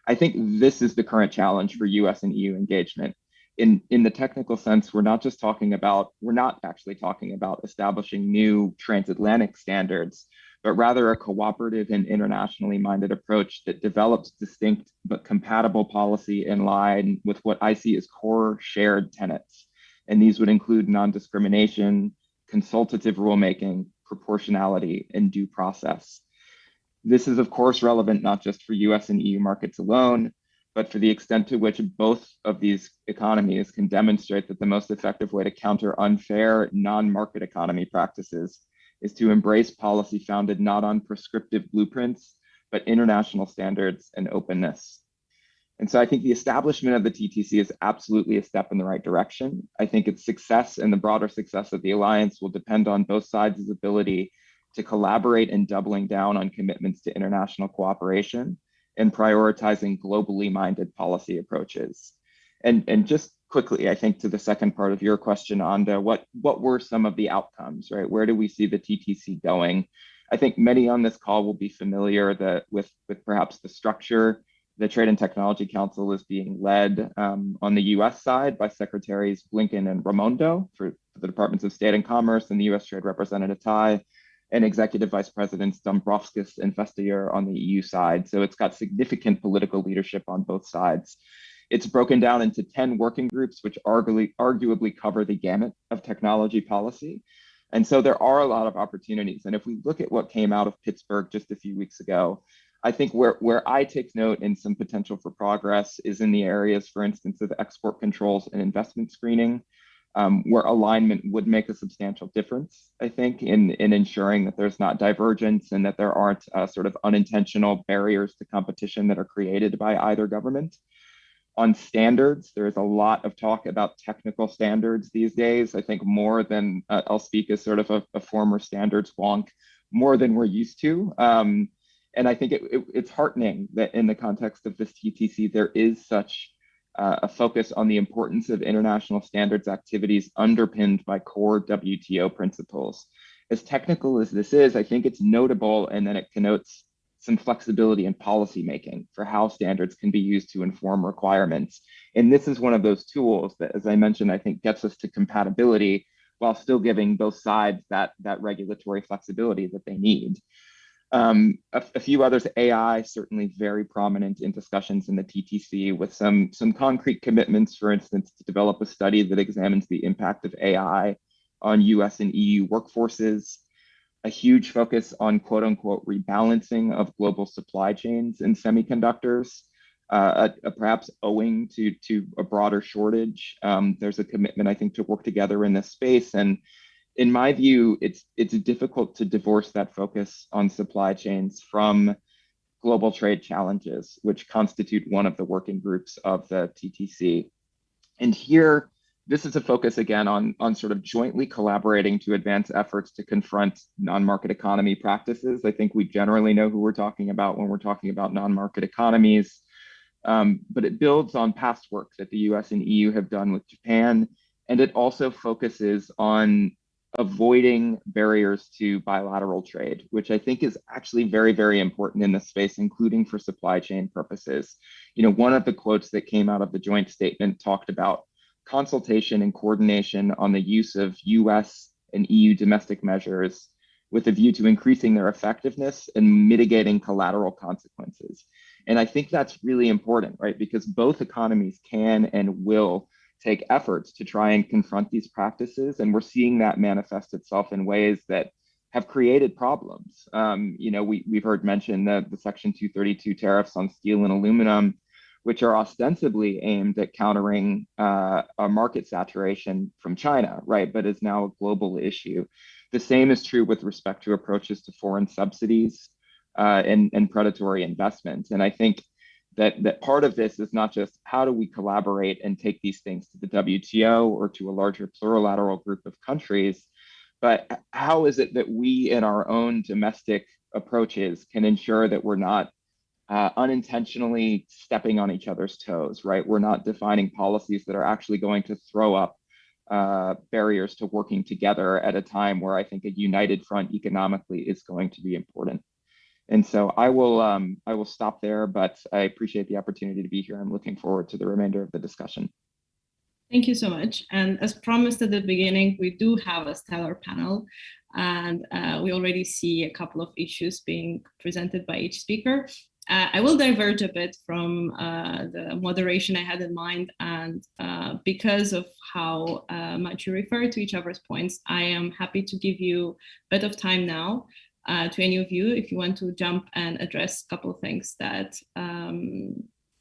I think this is the current challenge for US and EU engagement. In the technical sense, we're not actually talking about establishing new transatlantic standards, but rather a cooperative and internationally minded approach that develops distinct but compatible policy in line with what I see as core shared tenets. And these would include non-discrimination, consultative rulemaking, proportionality, and due process. This is, of course, relevant not just for US and EU markets alone, but for the extent to which both of these economies can demonstrate that the most effective way to counter unfair non-market economy practices is to embrace policy founded not on prescriptive blueprints, but international standards and openness. And so I think the establishment of the TTC is absolutely a step in the right direction. I think its success and the broader success of the alliance will depend on both sides' ability to collaborate in doubling down on commitments to international cooperation and prioritizing globally minded policy approaches. And just quickly, I think to the second part of your question, Anda, what were some of the outcomes, right? Where do we see the TTC going? I think many on this call will be familiar with perhaps the structure. The Trade and Technology Council is being led on the US side by Secretaries Blinken and Raimondo for the Departments of State and Commerce and the US Trade Representative Tai, and Executive Vice Presidents Dombrovskis and Vestager on the EU side. So it's got significant political leadership on both sides. It's broken down into 10 working groups, which arguably cover the gamut of technology policy. And so there are a lot of opportunities. And if we look at what came out of Pittsburgh just a few weeks ago, I think where I take note in some potential for progress is in the areas, for instance, of export controls and investment screening, where alignment would make a substantial difference, I think, in ensuring that there's not divergence and that there aren't sort of unintentional barriers to competition that are created by either government. On standards, there's a lot of talk about technical standards these days. I think more than, I'll speak as sort of a former standards wonk, more than we're used to. And I think it's heartening that in the context of this TTC, there is such a focus on the importance of international standards activities underpinned by core WTO principles. as technical as this is, I think it's notable, and then it connotes some flexibility in policy making for how standards can be used to inform requirements. And this is one of those tools that, as I mentioned, I think gets us to compatibility while still giving both sides that regulatory flexibility that they need. A few others, AI, certainly very prominent in discussions in the TTC, with some concrete commitments, for instance, to develop a study that examines the impact of AI on US and EU workforces, a huge focus on quote unquote rebalancing of global supply chains in semiconductors, perhaps owing to a broader shortage. There's a commitment, I think, to work together in this space. And in my view, it's difficult to divorce that focus on supply chains from global trade challenges, which constitute one of the working groups of the TTC. And here, this is a focus again on sort of jointly collaborating to advance efforts to confront non-market economy practices. I think we generally know who we're talking about when we're talking about non-market economies, but it builds on past work that the US and EU have done with Japan, and it also focuses on avoiding barriers to bilateral trade, which I think is actually very, very important in this space, including for supply chain purposes. You know, one of the quotes that came out of the joint statement talked about consultation and coordination on the use of US and EU domestic measures with a view to increasing their effectiveness and mitigating collateral consequences. And I think that's really important, right? Because both economies can and will take efforts to try and confront these practices. And we're seeing that manifest itself in ways that have created problems. You know, we've heard mention the Section 232 tariffs on steel and aluminum, which are ostensibly aimed at countering a market saturation from China, right? But is now a global issue. The same is true with respect to approaches to foreign subsidies and predatory investments. And I think that part of this is not just how do we collaborate and take these things to the WTO or to a larger plurilateral group of countries, but how is it that we in our own domestic approaches can ensure that we're not unintentionally stepping on each other's toes, right? We're not defining policies that are actually going to throw up barriers to working together at a time where I think a united front economically is going to be important. And so I will stop there, but I appreciate the opportunity to be here. I'm looking forward to the remainder of the discussion. Thank you so much. And as promised at the beginning, we do have a stellar panel, and we already see a couple of issues being presented by each speaker. I will diverge a bit from the moderation I had in mind, and because of how much you refer to each other's points, I am happy to give you a bit of time now to any of you if you want to jump and address a couple of things that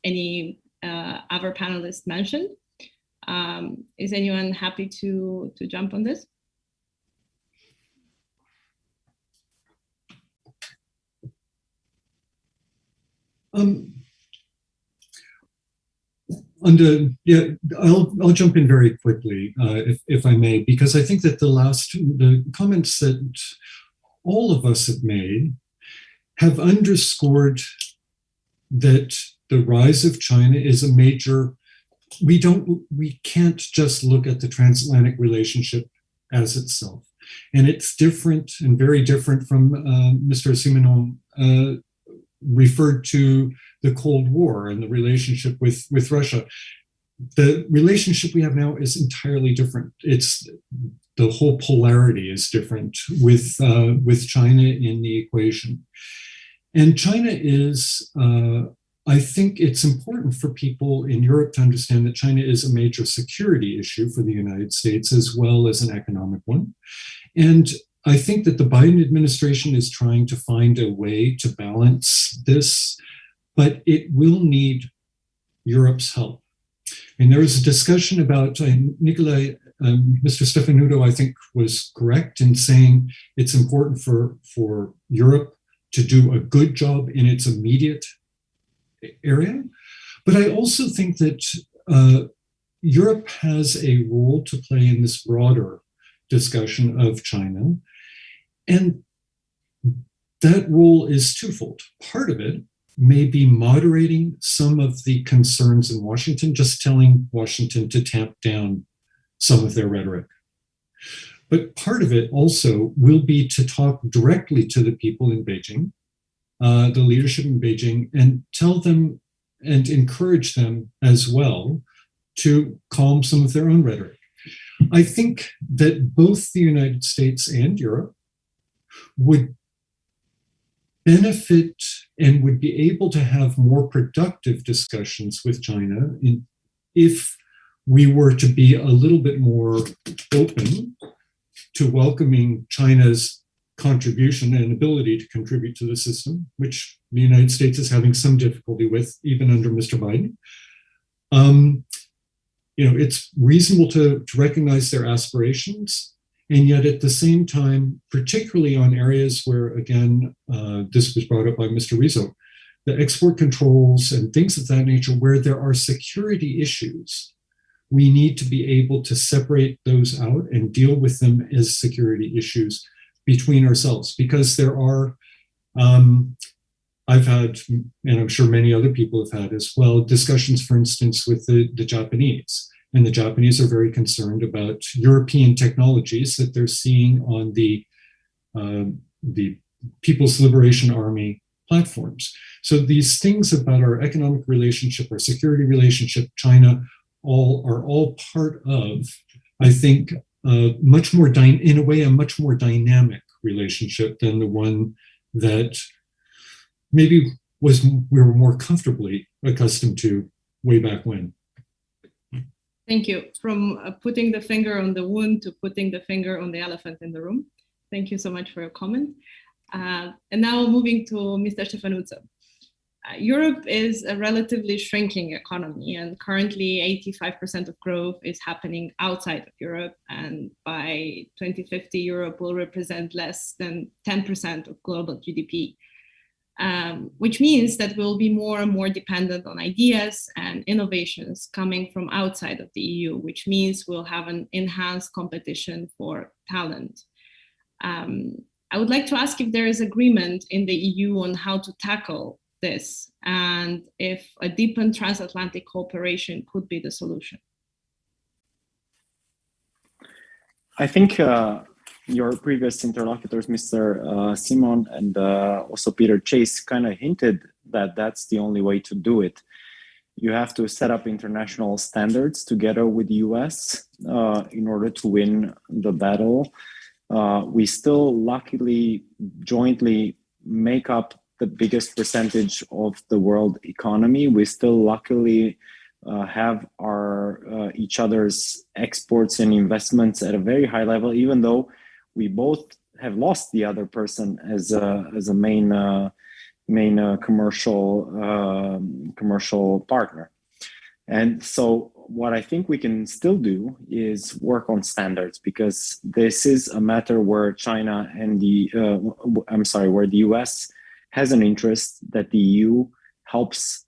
any other panelists mentioned. Is anyone happy to jump on this? I'll jump in very quickly, if I may, because I think that the comments that all of us have made have underscored that the rise of China is a major. We can't just look at the transatlantic relationship as itself, and it's different and very different from Mr. Simenon referred to the Cold War and the relationship with Russia. The relationship we have now is entirely different. The whole polarity is different with China in the equation. And China is, I think it's important for people in Europe to understand that China is a major security issue for the United States as well as an economic one. And I think that the Biden administration is trying to find a way to balance this, but it will need Europe's help. And there was a discussion about Nikolai, Mr. Stefanuto, I think, was correct in saying it's important for Europe to do a good job in its immediate area. But I also think that Europe has a role to play in this broader discussion of China. And that role is twofold. Part of it may be moderating some of the concerns in Washington, just telling Washington to tamp down some of their rhetoric. But part of it also will be to talk directly to the people in Beijing, the leadership in Beijing, and tell them and encourage them as well to calm some of their own rhetoric. I think that both the United States and Europe would benefit and would be able to have more productive discussions with China if we were to be a little bit more open to welcoming China's contribution and ability to contribute to the system, which the United States is having some difficulty with, even under Mr. Biden. It's reasonable to recognize their aspirations, and yet at the same time, particularly on areas where, again, this was brought up by Mr. Rizzo, the export controls and things of that nature, where there are security issues, we need to be able to separate those out and deal with them as security issues between ourselves, because there are, I've had, and I'm sure many other people have had as well, discussions, for instance, with the Japanese. And the Japanese are very concerned about European technologies that they're seeing on the People's Liberation Army platforms. So these things about our economic relationship, our security relationship, China, are all part of, I think, much more in a way, a much more dynamic relationship than the one that maybe we were more comfortably accustomed to way back when. Thank you. From putting the finger on the wound to putting the finger on the elephant in the room. Thank you so much for your comment. And now moving to Mr. Ștefănuță. Europe is a relatively shrinking economy, and currently 85% of growth is happening outside of Europe. And by 2050, Europe will represent less than 10% of global GDP, which means that we'll be more and more dependent on ideas and innovations coming from outside of the EU, which means we'll have an enhanced competition for talent. I would like to ask if there is agreement in the EU on how to tackle this, and if a deepened transatlantic cooperation could be the solution. I think your previous interlocutors, Mr. Simon and also Peter Chase, kind of hinted that that's the only way to do it. You have to set up international standards together with the US in order to win the battle. We still luckily jointly make up the biggest percentage of the world economy. We still luckily have our each other's exports and investments at a very high level, even though we both have lost the other person as a main commercial partner. And so what I think we can still do is work on standards, because this is a matter where China and where the US has an interest that the EU helps.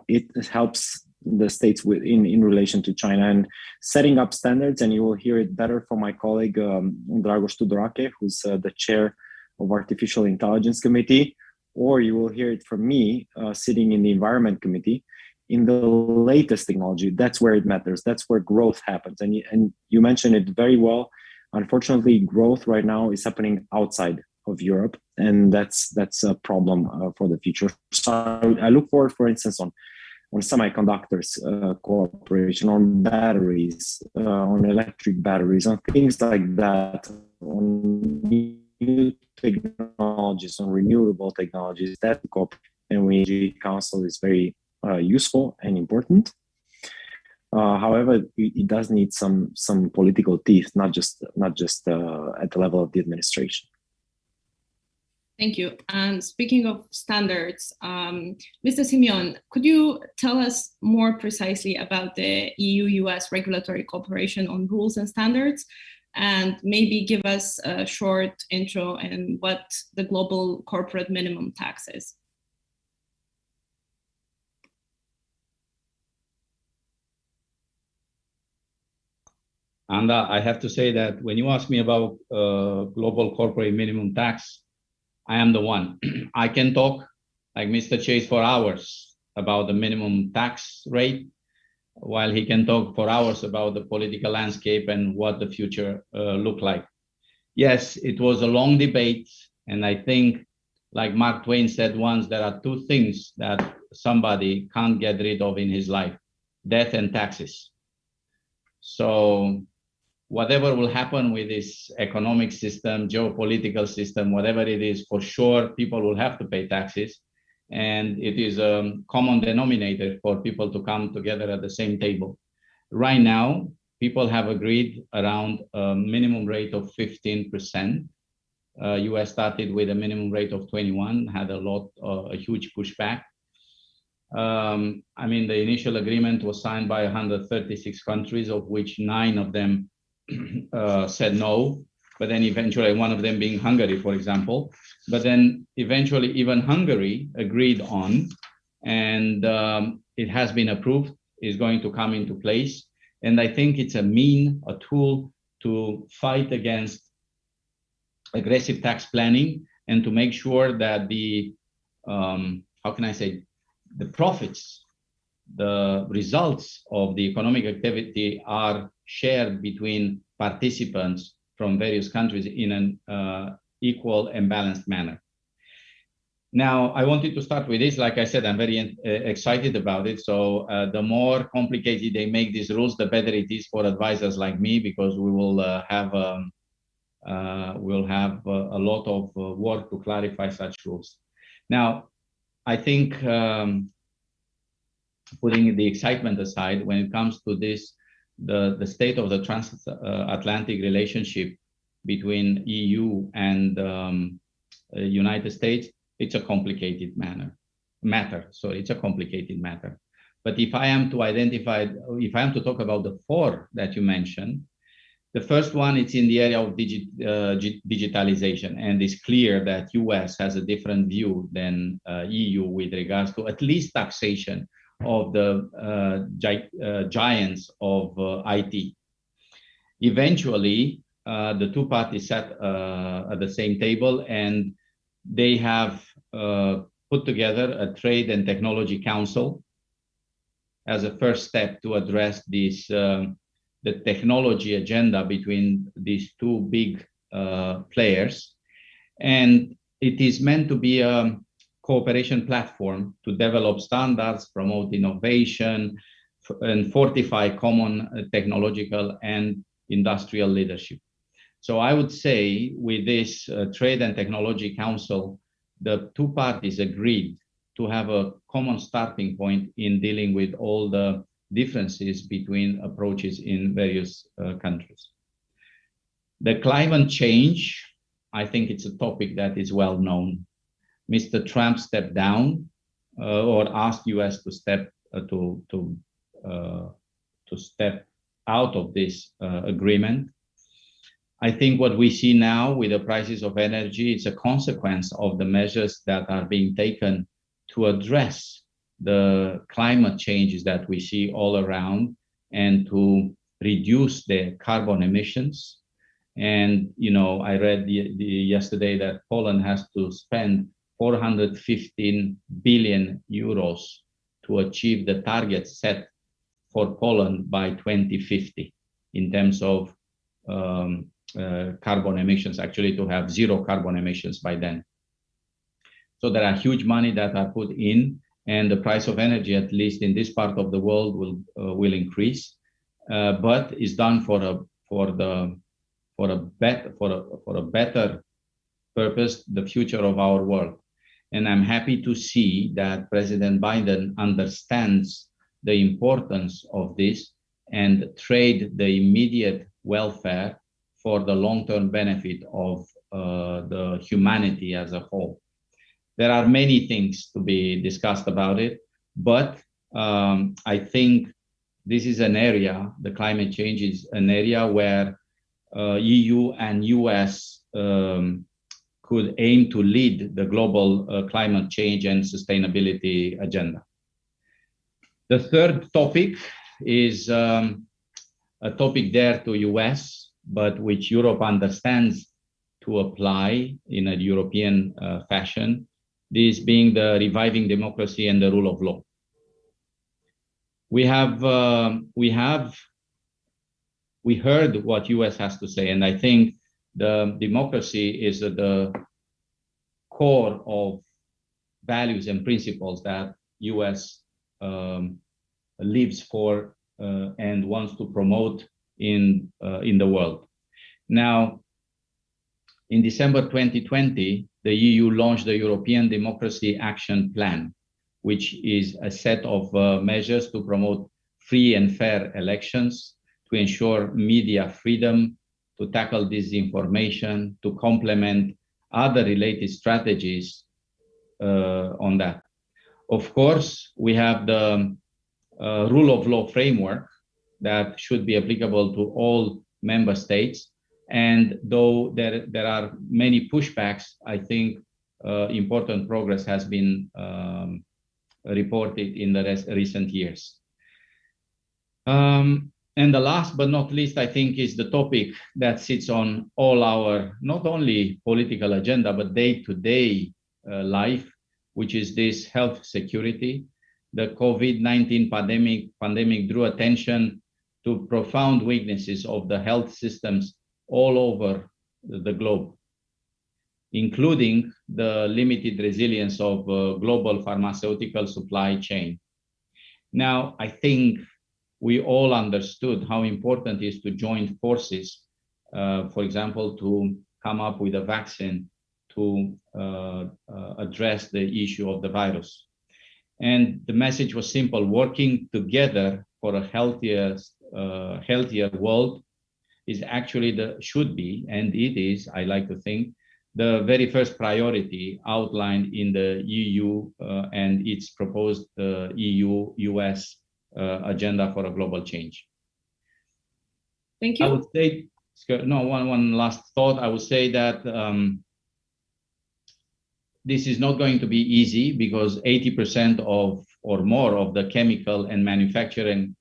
It helps the states in relation to China, and setting up standards. And you will hear it better from my colleague Dragoș Tudorache, who's the chair of Artificial Intelligence Committee, or you will hear it from me sitting in the Environment Committee. In the latest technology, that's where it matters. That's where growth happens. And you mentioned it very well. Unfortunately, growth right now is happening outside of Europe, and that's a problem for the future. So I look forward, for instance, on semiconductors cooperation, on batteries, on electric batteries, on things like that, on new technologies, on renewable technologies. That cooperation and WG Council is very useful and important. However, it does need some political teeth, not just at the level of the administration. Thank you. And speaking of standards, Mr. Simeon, could you tell us more precisely about the EU-US regulatory cooperation on rules and standards, and maybe give us a short intro in what the global corporate minimum tax is? And I have to say that when you ask me about global corporate minimum tax, I am the one. I can talk like Mr. Chase for hours about the minimum tax rate, while he can talk for hours about the political landscape and what the future look like. yes, it was a long debate. And I think, like Mark Twain said once, there are two things that somebody can't get rid of in his life: death and taxes. So whatever will happen with this economic system, geopolitical system, whatever it is, for sure, people will have to pay taxes. And it is a common denominator for people to come together at the same table. Right now, people have agreed around a minimum rate of 15%. US started with a minimum rate of 21, had a huge pushback. I mean, the initial agreement was signed by 136 countries, of which 9 of them said no, but then eventually, one of them being Hungary, for example, but then eventually even Hungary agreed on, and it has been approved, is going to come into place. And I think it's a tool to fight against aggressive tax planning and to make sure that the, how can I say, the profits, the results of the economic activity are shared between participants from various countries in an equal and balanced manner. Now, I wanted to start with this. Like I said, I'm very excited about it. So the more complicated they make these rules, the better it is for advisors like me, because we will have a lot of work to clarify such rules. Now, I think putting the excitement aside, when it comes to this, the state of the transatlantic relationship between EU and United States, it's a complicated matter. So it's a complicated matter. But if I am to talk about the 4 that you mentioned, the first one, it's in the area of digitalization, and it's clear that US has a different view than EU with regards to at least taxation of the giants of IT. Eventually, the 2 parties sat at the same table, and they have put together a Trade and Technology Council as a first step to address this the technology agenda between these 2 big players. And it is meant to be a cooperation platform to develop standards, promote innovation, and fortify common technological and industrial leadership. So I would say with this Trade and Technology Council, the 2 parties agreed to have a common starting point in dealing with all the differences between approaches in various countries. The climate change, I think it's a topic that is well known. Mr. Trump stepped down or asked US to step out of this agreement. I think what we see now with the prices of energy is a consequence of the measures that are being taken to address the climate changes that we see all around and to reduce the carbon emissions. And, you know, I read yesterday that Poland has to spend 415 billion euros to achieve the target set for Poland by 2050 in terms of carbon emissions, actually to have 0 carbon emissions by then. So there are huge money that are put in, and the price of energy, at least in this part of the world, will increase, but is done for a better purpose, the future of our world. And I'm happy to see that President Biden understands the importance of this and trade the immediate welfare for the long-term benefit of the humanity as a whole. There are many things to be discussed about it, but I think this is an area, the climate change is an area where EU and US could aim to lead the global climate change and sustainability agenda. The third topic is a topic dear to US, but which Europe understands to apply in a European fashion, this being the reviving democracy and the rule of law. We heard what US has to say, and I think the democracy is the core of values and principles that US lives for and wants to promote in the world. Now, in December 2020, the EU launched the European Democracy Action Plan, which is a set of measures to promote free and fair elections, to ensure media freedom, to tackle disinformation, to complement other related strategies on that. Of course, we have the rule of law framework that should be applicable to all member states. And though there are many pushbacks, I think important progress has been reported in the recent years. And the last but not least, I think, is the topic that sits on all our, not only political agenda, but day-to-day life, which is this health security. The COVID-19 pandemic drew attention to profound weaknesses of the health systems all over the globe, including the limited resilience of global pharmaceutical supply chain. Now, I think we all understood how important it is to join forces, for example, to come up with a vaccine to address the issue of the virus. And the message was simple: working together for a healthier world is actually should be, and it is, I like to think, the very first priority outlined in the EU and its proposed EU-US agenda for a global change. Thank you. I would say, one last thought. I would say that this is not going to be easy, because 80% of or more of the chemical and manufacturing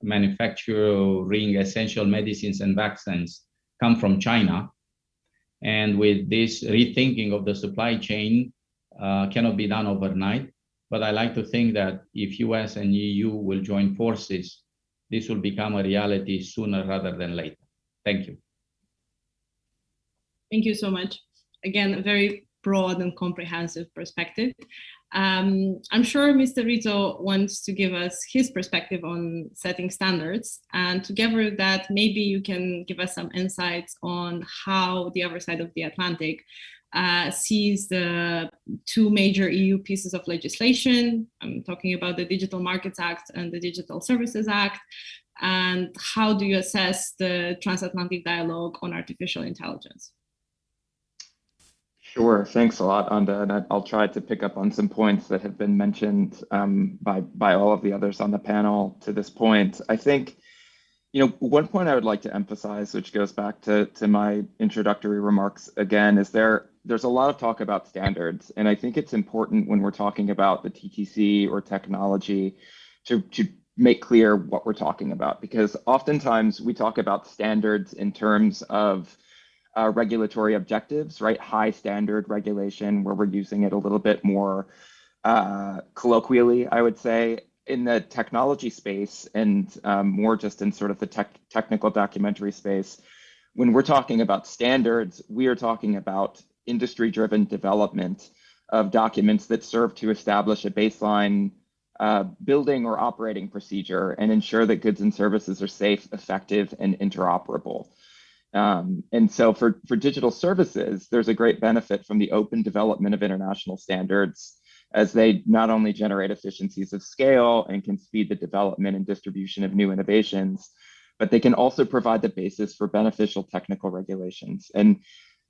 essential medicines and vaccines come from China. And with this rethinking of the supply chain cannot be done overnight. But I like to think that if US and EU will join forces, this will become a reality sooner rather than later. Thank you. Thank you so much. Again, a very broad and comprehensive perspective. I'm sure Mr. Rito wants to give us his perspective on setting standards, and together with that, maybe you can give us some insights on how the other side of the Atlantic sees the two major EU pieces of legislation. I'm talking about the Digital Markets Act and the Digital Services Act. And how do you assess the transatlantic dialogue on artificial intelligence? Sure, thanks a lot, Anda, and I'll try to pick up on some points that have been mentioned by all of the others on the panel to this point. I think, one point I would like to emphasize, which goes back to my introductory remarks again, is there's a lot of talk about standards, and I think it's important when we're talking about the TTC or technology to make clear what we're talking about, because oftentimes we talk about standards in terms of regulatory objectives, right? High standard regulation, where we're using it a little bit more colloquially, I would say. In the technology space and more just in sort of the technical documentary space, when we're talking about standards, we are talking about industry-driven development of documents that serve to establish a baseline building or operating procedure and ensure that goods and services are safe, effective, and interoperable. And so for digital services, there's a great benefit from the open development of international standards, as they not only generate efficiencies of scale and can speed the development and distribution of new innovations, but they can also provide the basis for beneficial technical regulations. And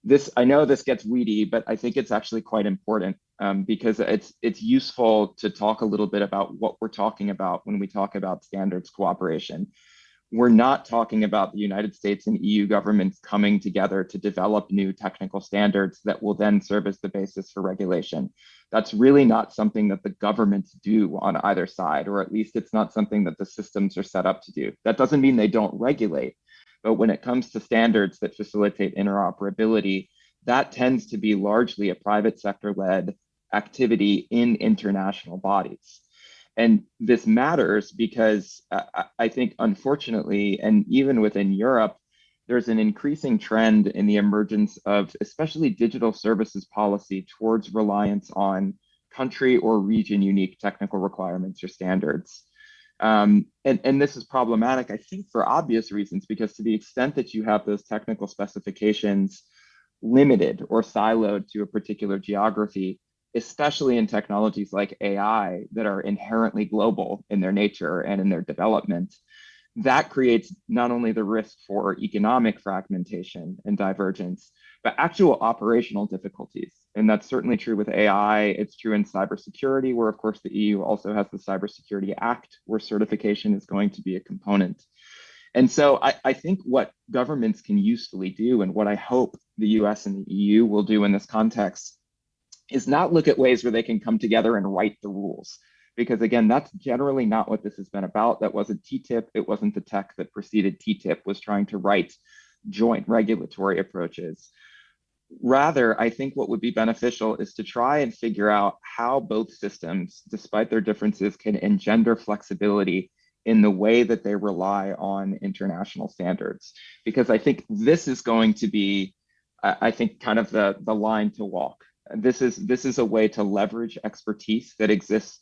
this, I know this gets weedy, but I think it's actually quite important because it's useful to talk a little bit about what we're talking about when we talk about standards cooperation. We're not talking about the United States and EU governments coming together to develop new technical standards that will then serve as the basis for regulation. That's really not something that the governments do on either side, or at least it's not something that the systems are set up to do. That doesn't mean they don't regulate, but when it comes to standards that facilitate interoperability, that tends to be largely a private sector-led activity in international bodies. And this matters because I think, unfortunately, and even within Europe, there's an increasing trend in the emergence of especially digital services policy towards reliance on country or region unique technical requirements or standards. And this is problematic, I think, for obvious reasons, because to the extent that you have those technical specifications limited or siloed to a particular geography, especially in technologies like AI that are inherently global in their nature and in their development, that creates not only the risk for economic fragmentation and divergence, but actual operational difficulties. And that's certainly true with AI. It's true in cybersecurity, where of course the EU also has the Cybersecurity Act, where certification is going to be a component. And so I think what governments can usefully do, and what I hope the US and the EU will do in this context, is not look at ways where they can come together and write the rules. Because again, that's generally not what this has been about. That wasn't TTIP. It wasn't the tech that preceded TTIP was trying to write joint regulatory approaches. Rather, I think what would be beneficial is to try and figure out how both systems, despite their differences, can engender flexibility in the way that they rely on international standards. Because I think this is going to be, I think, kind of the line to walk. This is a way to leverage expertise that exists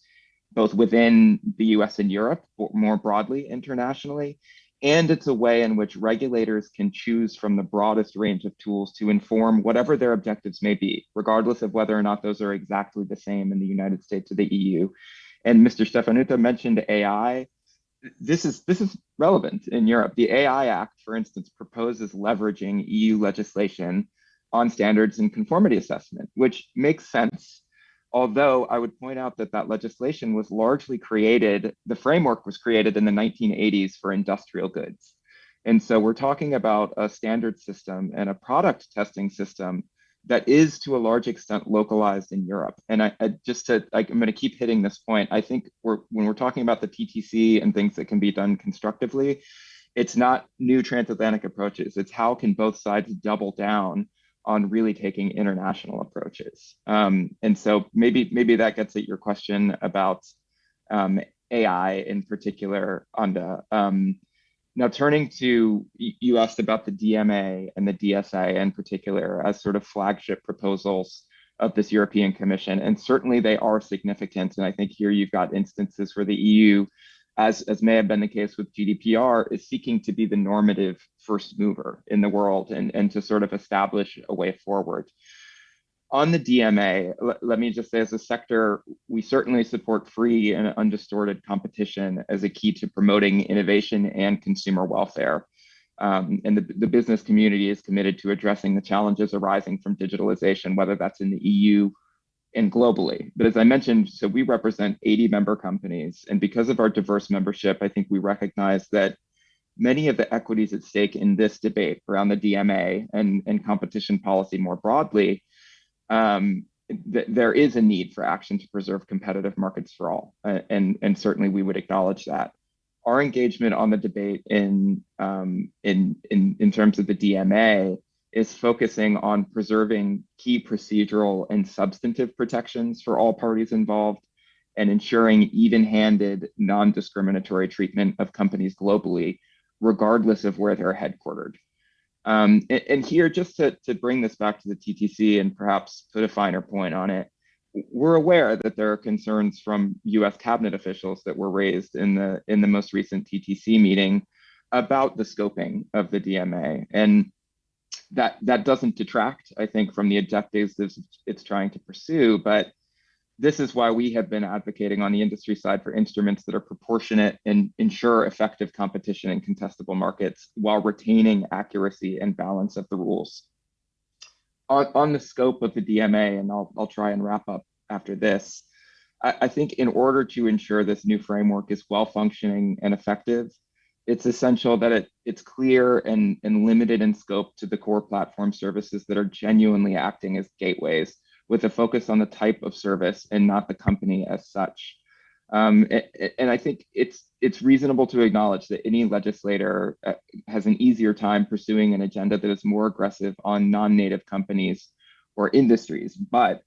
both within the US and Europe, but more broadly internationally. And it's a way in which regulators can choose from the broadest range of tools to inform whatever their objectives may be, regardless of whether or not those are exactly the same in the United States or the EU. And Mr. Stefanuto mentioned AI. This is relevant in Europe. The AI Act, for instance, proposes leveraging EU legislation on standards and conformity assessment, which makes sense. Although I would point out that that legislation was largely created, the framework was created in the 1980s for industrial goods. And so we're talking about a standard system and a product testing system that is to a large extent localized in Europe. And I'm going to keep hitting this point. I think when we're talking about the TTC and things that can be done constructively, it's not new transatlantic approaches. It's how can both sides double down on really taking international approaches. And so maybe that gets at your question about AI in particular, Anda. Now turning to, you asked about the DMA and the DSA in particular as sort of flagship proposals of this European Commission. And certainly they are significant. And I think here you've got instances where the EU, as may have been the case with GDPR, is seeking to be the normative first mover in the world and to sort of establish a way forward. On the DMA, let me just say, as a sector, we certainly support free and undistorted competition as a key to promoting innovation and consumer welfare. And the business community is committed to addressing the challenges arising from digitalization, whether that's in the EU and globally. But as I mentioned, so we represent 80 member companies. And because of our diverse membership, I think we recognize that many of the equities at stake in this debate around the DMA and competition policy more broadly, there is a need for action to preserve competitive markets for all. And certainly we would acknowledge that. Our engagement on the debate in terms of the DMA is focusing on preserving key procedural and substantive protections for all parties involved and ensuring even-handed, non-discriminatory treatment of companies globally, regardless of where they're headquartered. And here, just to bring this back to the TTC and perhaps put a finer point on it, we're aware that there are concerns from US cabinet officials that were raised in the most recent TTC meeting about the scoping of the DMA. And that doesn't detract, I think, from the objectives it's trying to pursue, but this is why we have been advocating on the industry side for instruments that are proportionate and ensure effective competition in contestable markets while retaining accuracy and balance of the rules. On the scope of the DMA, and I'll try and wrap up after this, I think in order to ensure this new framework is well-functioning and effective, it's essential that it's clear and limited in scope to the core platform services that are genuinely acting as gateways, with a focus on the type of service and not the company as such. And I think it's reasonable to acknowledge that any legislator has an easier time pursuing an agenda that is more aggressive on non-native companies or industries, but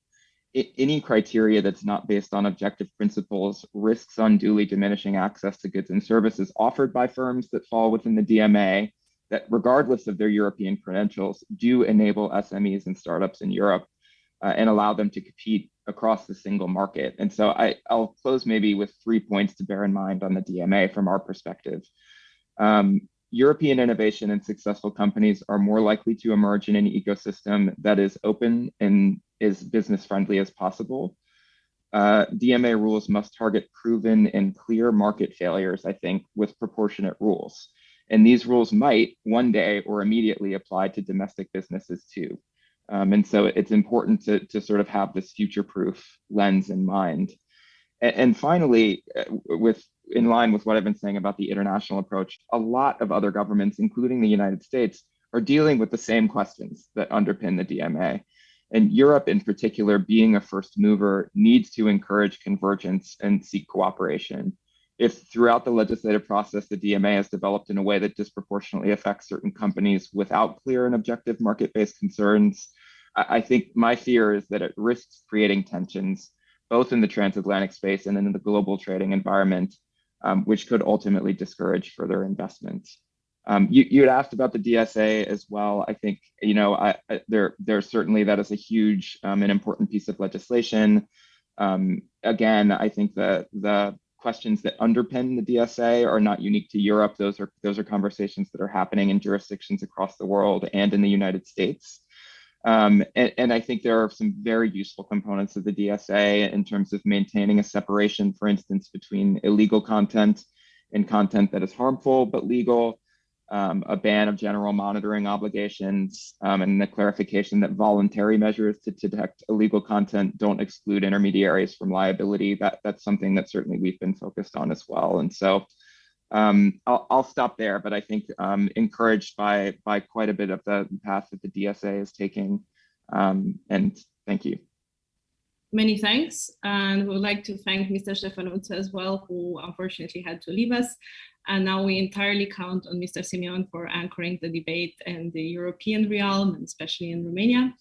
any criteria that's not based on objective principles risks unduly diminishing access to goods and services offered by firms that fall within the DMA that regardless of their European credentials, do enable SMEs and startups in Europe and allow them to compete across the single market. And so I'll close maybe with 3 points to bear in mind on the DMA from our perspective. European innovation and successful companies are more likely to emerge in an ecosystem that is open and is business friendly as possible. DMA rules must target proven and clear market failures, I think, with proportionate rules. And these rules might one day or immediately apply to domestic businesses too. And so it's important to sort of have this future-proof lens in mind. And finally, in line with what I've been saying about the international approach, a lot of other governments, including the United States, are dealing with the same questions that underpin the DMA. And Europe in particular, being a first mover, needs to encourage convergence and seek cooperation. If throughout the legislative process, the DMA is developed in a way that disproportionately affects certain companies without clear and objective market-based concerns, I think my fear is that it risks creating tensions, both in the transatlantic space and in the global trading environment, which could ultimately discourage further investment. You had asked about the DSA as well. I think, there's certainly that is a huge and important piece of legislation. Again, I think the questions that underpin the DSA are not unique to Europe. Those are conversations that are happening in jurisdictions across the world and in the United States. And I think there are some very useful components of the DSA in terms of maintaining a separation, for instance, between illegal content and content that is harmful but legal, a ban of general monitoring obligations, and the clarification that voluntary measures to detect illegal content don't exclude intermediaries from liability. That's something that certainly we've been focused on as well. And so I'll stop there, but I think encouraged by quite a bit of the path that the DSA is taking. And thank you. Many thanks. And we would like to thank Mr. Ștefănuță as well, who unfortunately had to leave us. And now we entirely count on Mr. Simion for anchoring the debate in the European realm, and especially in Romania.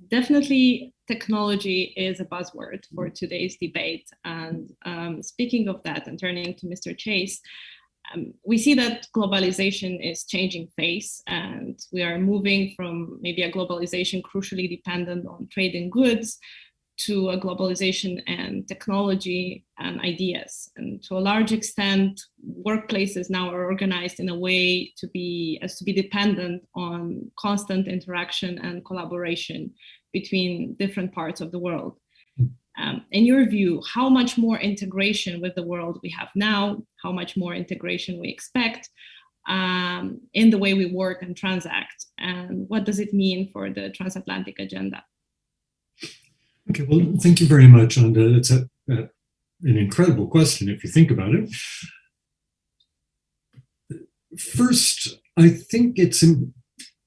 Definitely, technology is a buzzword for today's debate. And speaking of that, and turning to Mr. Chase, we see that globalization is changing face, and we are moving from maybe a globalization crucially dependent on trade in goods to a globalization and technology and ideas. And to a large extent, workplaces now are organized in a way to be dependent on constant interaction and collaboration between different parts of the world. In your view, how much more integration with the world we have now, how much more integration we expect in the way we work and transact, and what does it mean for the transatlantic agenda? Okay, well, thank you very much, Anda. It's an incredible question if you think about it. First, I think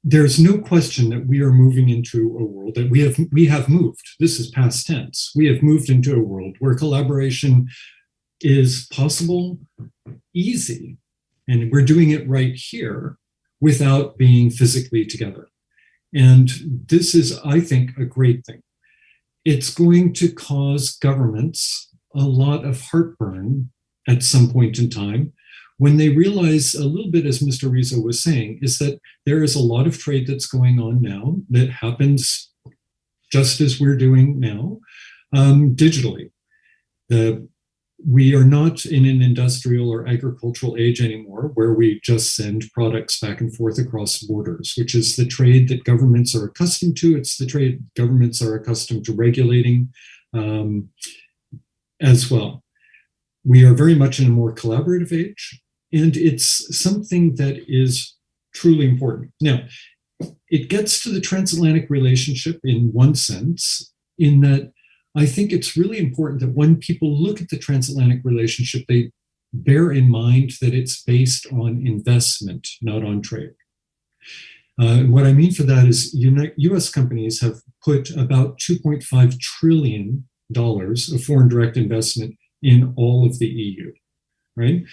there's no question that we are moving into a world that we have moved. This is past tense. We have moved into a world where collaboration is possible, easy, and we're doing it right here without being physically together. And this is, I think, a great thing. It's going to cause governments a lot of heartburn at some point in time when they realize a little bit, as Mr. Rizzo was saying, is that there is a lot of trade that's going on now that happens just as we're doing now, digitally. We are not in an industrial or agricultural age anymore where we just send products back and forth across borders, which is the trade that governments are accustomed to. It's the trade governments are accustomed to regulating as well. We are very much in a more collaborative age, and it's something that is truly important. Now, it gets to the transatlantic relationship in one sense, in that I think it's really important that when people look at the transatlantic relationship, they bear in mind that it's based on investment, not on trade. What I mean for that is US companies have put about $2.5 trillion of foreign direct investment in all of the EU, right?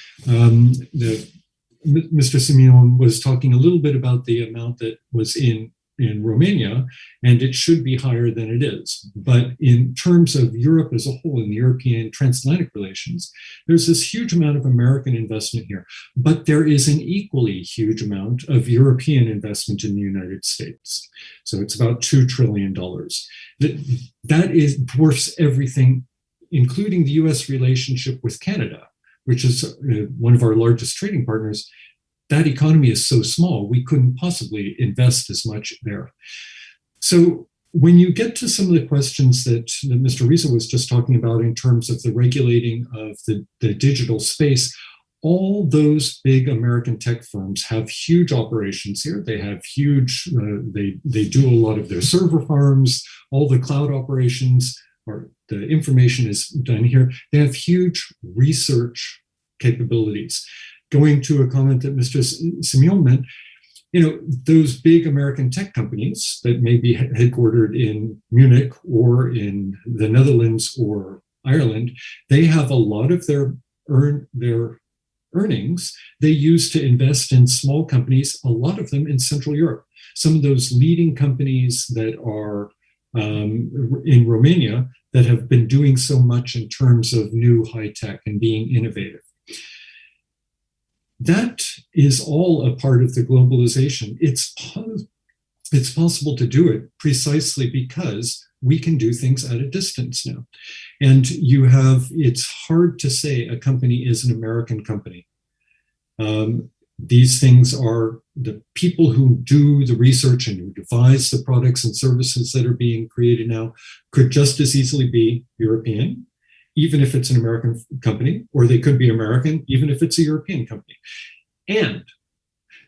Mr. Simeon was talking a little bit about the amount that was in in Romania, and it should be higher than it is. But in terms of Europe as a whole, in the European transatlantic relations, there's this huge amount of American investment here, but there is an equally huge amount of European investment in the United States. So it's about $2 trillion. That dwarfs everything, including the US relationship with Canada, which is one of our largest trading partners. That economy is so small, we couldn't possibly invest as much there. So when you get to some of the questions that Mr. Riza was just talking about in terms of the regulating of the digital space, all those big American tech firms have huge operations here. They have huge, they do a lot of their server farms, all the cloud operations, or the information is done here. They have huge research capabilities. Going to a comment that Mr. Simeon meant, those big American tech companies that may be headquartered in Munich or in the Netherlands or Ireland, they have a lot of their earnings they use to invest in small companies, a lot of them in Central Europe. Some of those leading companies that are in Romania that have been doing so much in terms of new high tech and being innovative. That is all a part of the globalization. It's possible to do it precisely because we can do things at a distance now. And it's hard to say a company is an American company. These things are the people who do the research and who devise the products and services that are being created now could just as easily be European, even if it's an American company, or they could be American, even if it's a European company. And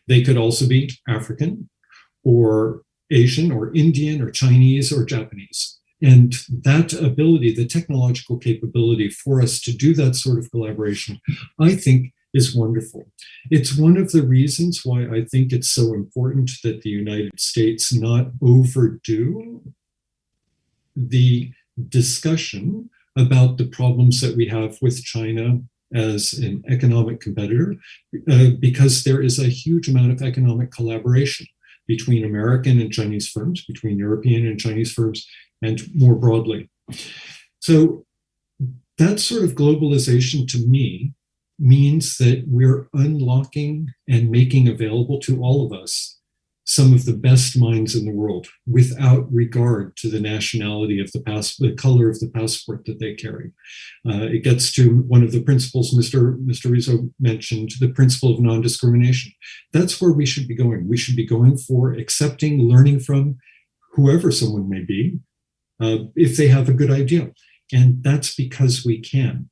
they could also be African or Asian or Indian or Chinese or Japanese. And that ability, the technological capability for us to do that sort of collaboration, I think is wonderful. It's one of the reasons why I think it's so important that the United States not overdo the discussion about the problems that we have with China as an economic competitor, because there is a huge amount of economic collaboration between American and Chinese firms, between European and Chinese firms, and more broadly. So that sort of globalization to me means that we're unlocking and making available to all of us some of the best minds in the world without regard to the nationality of the color of the passport that they carry. It gets to one of the principles Mr. Rizzo mentioned, the principle of non-discrimination. That's where we should be going. We should be going for accepting, learning from whoever someone may be, if they have a good idea. And that's because we can,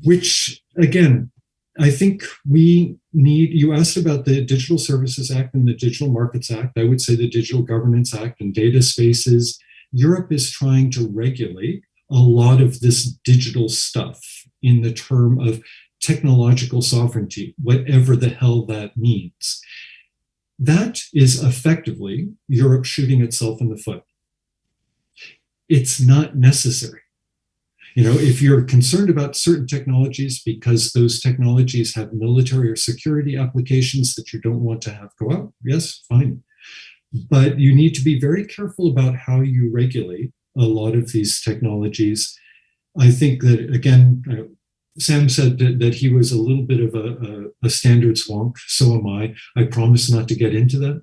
which again, I think we need, you asked about the Digital Services Act and the Digital Markets Act. I would say the Digital Governance Act and data spaces. Europe is trying to regulate a lot of this digital stuff in the term of technological sovereignty, whatever the hell that means. That is effectively Europe shooting itself in the foot. It's not necessary. If you're concerned about certain technologies because those technologies have military or security applications that you don't want to have go out, yes, fine. But you need to be very careful about how you regulate a lot of these technologies. I think that, again, Sam said that he was a little bit of a standards wonk. So am I. I promise not to get into that.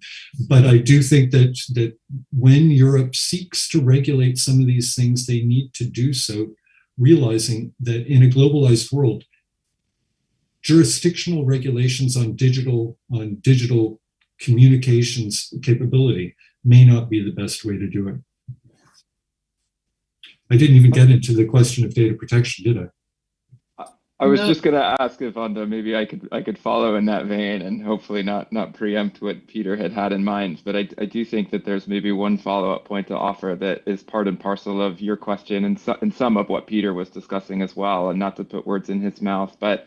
But I do think that when Europe seeks to regulate some of these things, they need to do so realizing that in a globalized world, jurisdictional regulations on digital communications capability may not be the best way to do it. I didn't even get into the question of data protection, did I? I was just going to ask if maybe I could follow in that vein and hopefully not preempt what Peter had in mind. But I do think that there's maybe one follow-up point to offer that is part and parcel of your question and some of what Peter was discussing as well, and not to put words in his mouth. But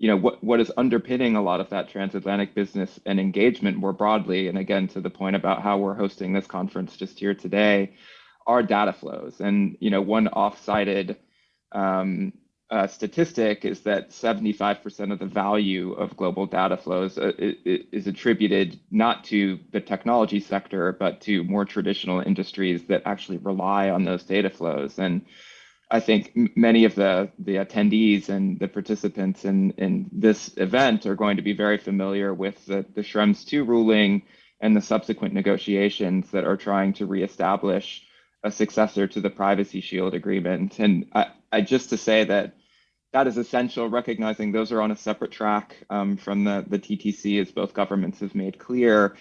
what is underpinning a lot of that transatlantic business and engagement more broadly, and again to the point about how we're hosting this conference just here today, are data flows. And one off-sided statistic is that 75% of the value of global data flows is attributed not to the technology sector, but to more traditional industries that actually rely on those data flows. And I think many of the attendees and the participants in this event are going to be very familiar with the Schrems II ruling and the subsequent negotiations that are trying to reestablish a successor to the Privacy Shield agreement. And I just to say that is essential, recognizing those are on a separate track from the TTC, as both governments have made clear.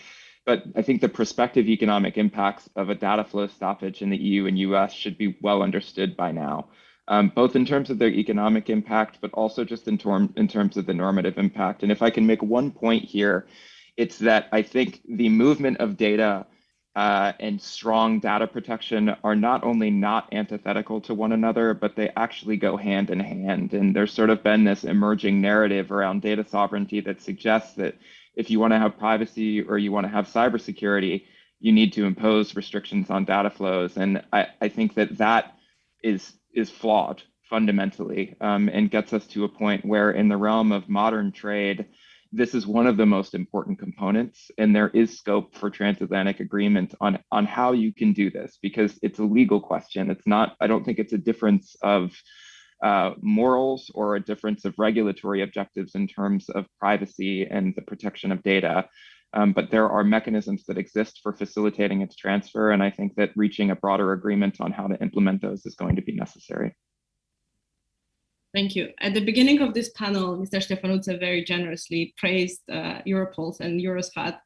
But I think the prospective economic impacts of a data flow stoppage in the EU and US should be well understood by now, both in terms of their economic impact, but also just in terms of the normative impact. And if I can make one point here, it's that I think the movement of data and strong data protection are not only not antithetical to one another, but they actually go hand in hand. And there's sort of been this emerging narrative around data sovereignty that suggests that if you want to have privacy or you want to have cybersecurity, you need to impose restrictions on data flows. And I think that is flawed fundamentally, and gets us to a point where in the realm of modern trade, this is one of the most important components, and there is scope for transatlantic agreement on how you can do this, because it's a legal question. It's not, I don't think it's a difference of morals or a difference of regulatory objectives in terms of privacy and the protection of data. But there are mechanisms that exist for facilitating its transfer, and I think that reaching a broader agreement on how to implement those is going to be necessary. Thank you. At the beginning of this panel, Mr. Ștefănuță very generously praised EuroPulse and EUROSFAT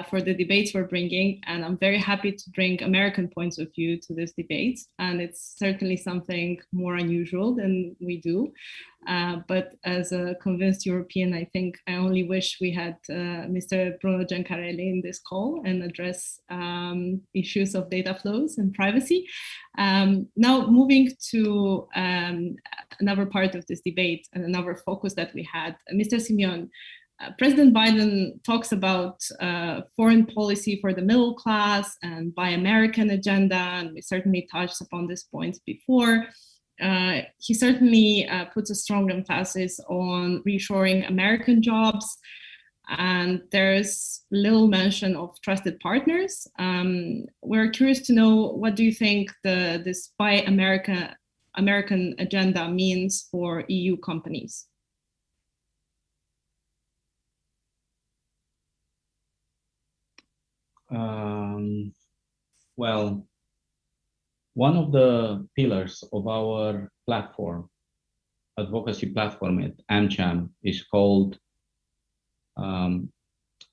for the debates we're bringing, and I'm very happy to bring American points of view to this debate, and it's certainly something more unusual than we do. But as a convinced European, I think I only wish we had Mr. Bruno Giancarelli in this call and address issues of data flows and privacy. Now moving to another part of this debate and another focus that we had, Mr. Simeon, President Biden talks about foreign policy for the middle class and Buy American agenda, and we certainly touched upon these points before. He certainly puts a strong emphasis on reshoring American jobs, and there's little mention of trusted partners. We're curious to know, what do you think this Buy American agenda means for EU companies? Well, one of the pillars of our platform, advocacy platform at AmCham, is called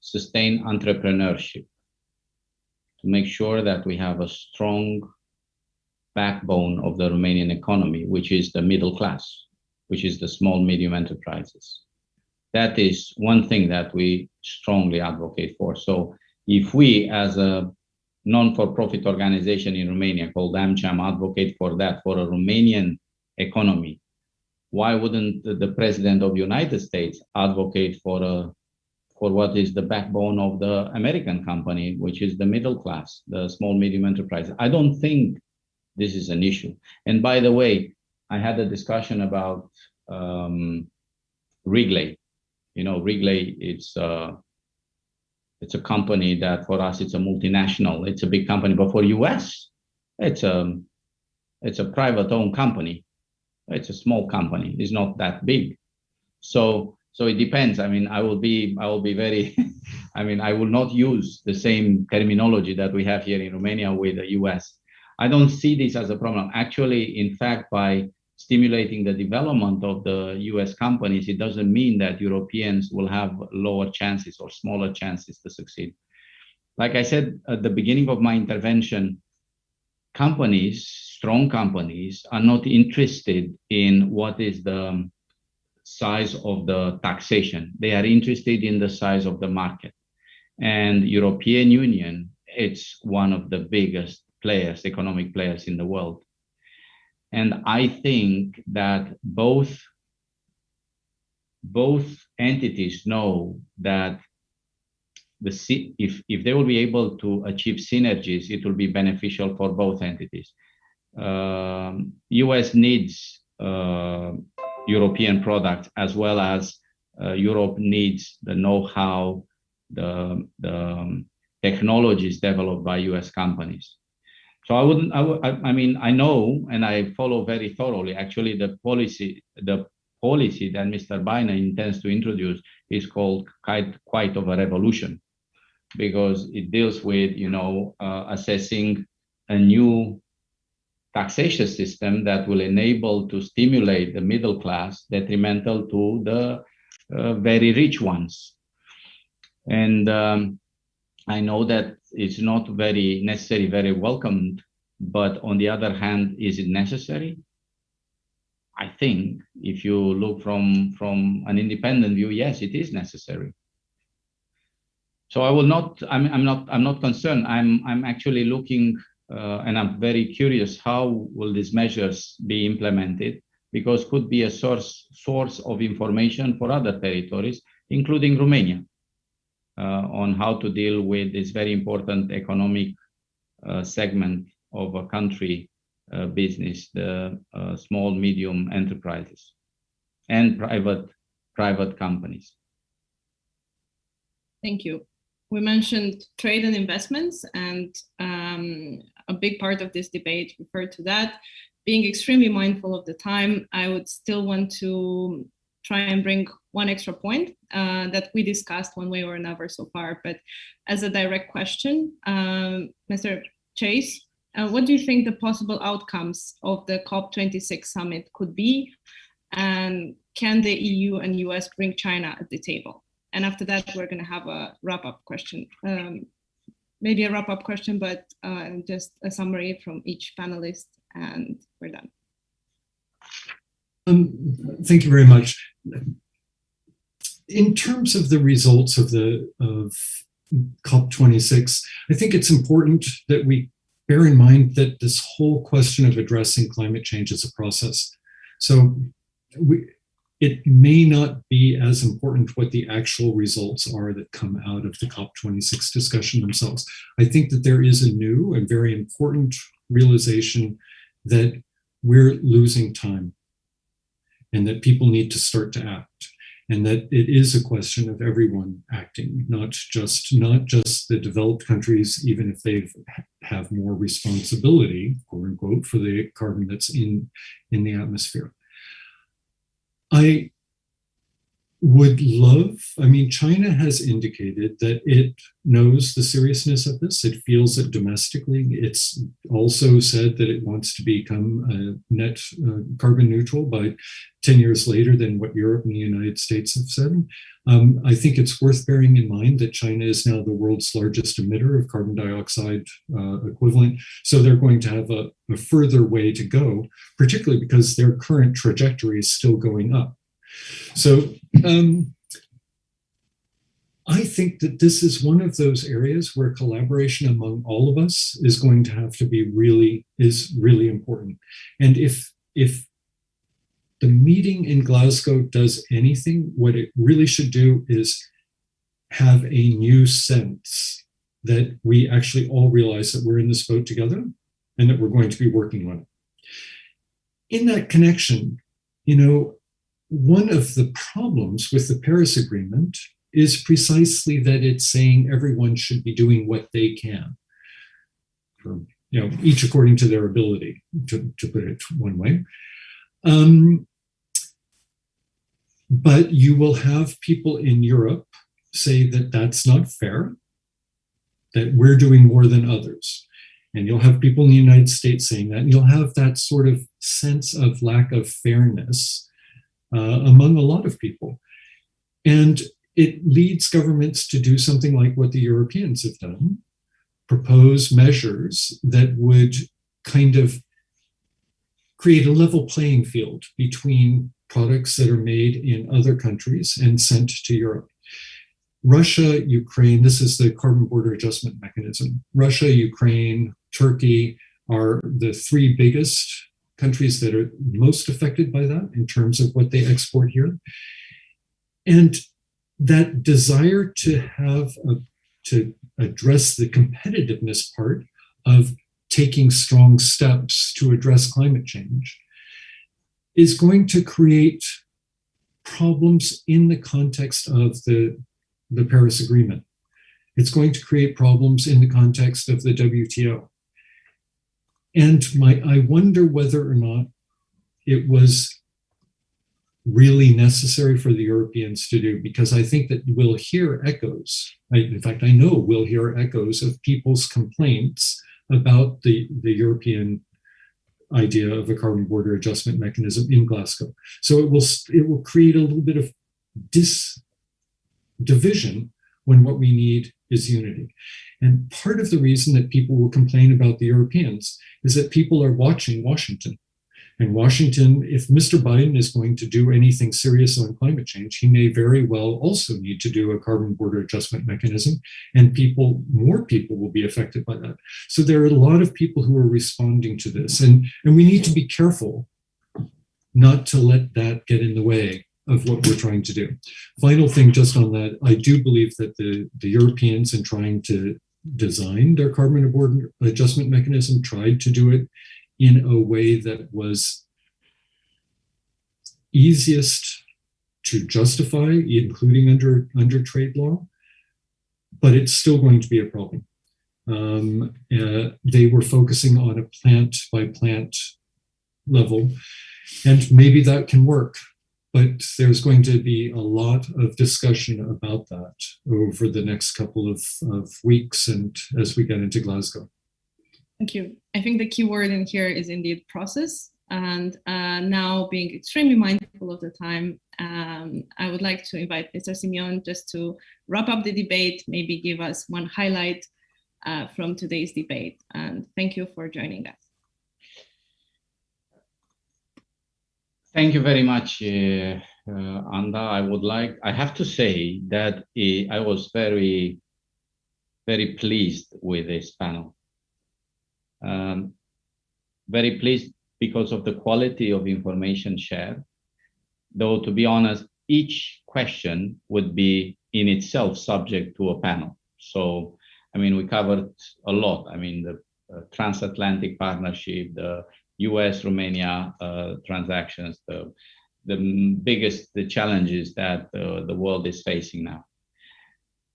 Sustain Entrepreneurship, to make sure that we have a strong backbone of the Romanian economy, which is the middle class, which is the small, medium enterprises. That is one thing that we strongly advocate for. So if we, as a non-for-profit organization in Romania called AmCham, advocate for that, for a Romanian economy, why wouldn't the President of the United States advocate for what is the backbone of the American company, which is the middle class, the small, medium enterprise? I don't think this is an issue. And by the way, I had a discussion about Wrigley. You know, Wrigley, it's a company that for us, it's a multinational. It's a big company, but for US, it's a private owned company. It's a small company. It's not that big. So it depends. I mean, I will be very, I mean, I will not use the same terminology that we have here in Romania with the US. I don't see this as a problem. Actually, in fact, by stimulating the development of the US companies, it doesn't mean that Europeans will have lower chances or smaller chances to succeed. Like I said at the beginning of my intervention, companies, strong companies, are not interested in what is the size of the taxation. They are interested in the size of the market. And European Union, it's one of the biggest players, economic players in the world. And I think that both entities know that if they will be able to achieve synergies, it will be beneficial for both entities. US needs European products, as well as Europe needs the know-how, the technologies developed by US companies. So I mean, I know and I follow very thoroughly, actually, the policy that Mr. Biden intends to introduce is called quite of a revolution, because it deals with, assessing a new taxation system that will enable to stimulate the middle class, detrimental to the very rich ones. And I know that it's not very necessary, very welcomed, but on the other hand, is it necessary? I think if you look from an independent view, yes, it is necessary. So I will not. I'm not concerned. I'm actually looking, and I'm very curious how will these measures be implemented, because could be a source of information for other territories, including Romania, on how to deal with this very important economic segment of a country business, the small, medium enterprises and private companies. Thank you. We mentioned trade and investments, and a big part of this debate referred to that. Being extremely mindful of the time, I would still want to try and bring one extra point that we discussed one way or another so far, but as a direct question, Mr. Chase, what do you think the possible outcomes of the COP26 summit could be? And can the EU and US bring China at the table? And after that, we're going to have a wrap-up question. Maybe a wrap-up question, but just a summary from each panelist, and we're done. Thank you very much. In terms of the results of COP26, I think it's important that we bear in mind that this whole question of addressing climate change is a process. So it may not be as important what the actual results are that come out of the COP26 discussion themselves. I think that there is a new and very important realization that we're losing time and that people need to start to act, and that it is a question of everyone acting, not just the developed countries, even if they have more responsibility, quote unquote, for the carbon that's in the atmosphere. I would love, China has indicated that it knows the seriousness of this. It feels it domestically. It's also said that it wants to become net carbon neutral by 10 years later than what Europe and the United States have said. I think it's worth bearing in mind that China is now the world's largest emitter of carbon dioxide equivalent. So they're going to have a further way to go, particularly because their current trajectory is still going up. So I think that this is one of those areas where collaboration among all of us is going to have to be really important. And if the meeting in Glasgow does anything, what it really should do is have a new sense that we actually all realize that we're in this boat together and that we're going to be working on it. In that connection, one of the problems with the Paris Agreement is precisely that it's saying everyone should be doing what they can, each according to their ability, to put it one way. But you will have people in Europe say that that's not fair, that we're doing more than others. And you'll have people in the United States saying that, and you'll have that sort of sense of lack of fairness among a lot of people. And it leads governments to do something like what the Europeans have done, propose measures that would kind of create a level playing field between products that are made in other countries and sent to Europe. Russia, Ukraine, this is the carbon border adjustment mechanism. Russia, Ukraine, Turkey are the three biggest countries that are most affected by that in terms of what they export here. And that desire to address the competitiveness part of taking strong steps to address climate change is going to create problems in the context of the Paris Agreement. It's going to create problems in the context of the WTO. And I wonder whether or not it was really necessary for the Europeans to do, because I think that we'll hear echoes. In fact, I know we'll hear echoes of people's complaints about the European idea of a carbon border adjustment mechanism in Glasgow. So it will create a little bit of division when what we need is unity. And part of the reason that people will complain about the Europeans is that people are watching Washington. And Washington, if Mr. Biden is going to do anything serious on climate change, he may very well also need to do a carbon border adjustment mechanism, and more people will be affected by that. So there are a lot of people who are responding to this, and we need to be careful not to let that get in the way of what we're trying to do. Final thing just on that, I do believe that the Europeans, in trying to design their carbon border adjustment mechanism, tried to do it in a way that was easiest to justify, including under trade law, but it's still going to be a problem. They were focusing on a plant by plant level, and maybe that can work, but there's going to be a lot of discussion about that over the next couple of weeks and as we get into Glasgow. Thank you. I think the key word in here is indeed process. And now, being extremely mindful of the time, I would like to invite Mr. Simeon just to wrap up the debate, maybe give us one highlight from today's debate. And thank you for joining us. Thank you very much, Anda. I have to say that I was very, very pleased with this panel. Very pleased because of the quality of information shared, though to be honest, each question would be in itself subject to a panel. So, I mean, we covered a lot. I mean, the transatlantic partnership, the US-Romania transactions, the biggest challenges that the world is facing now.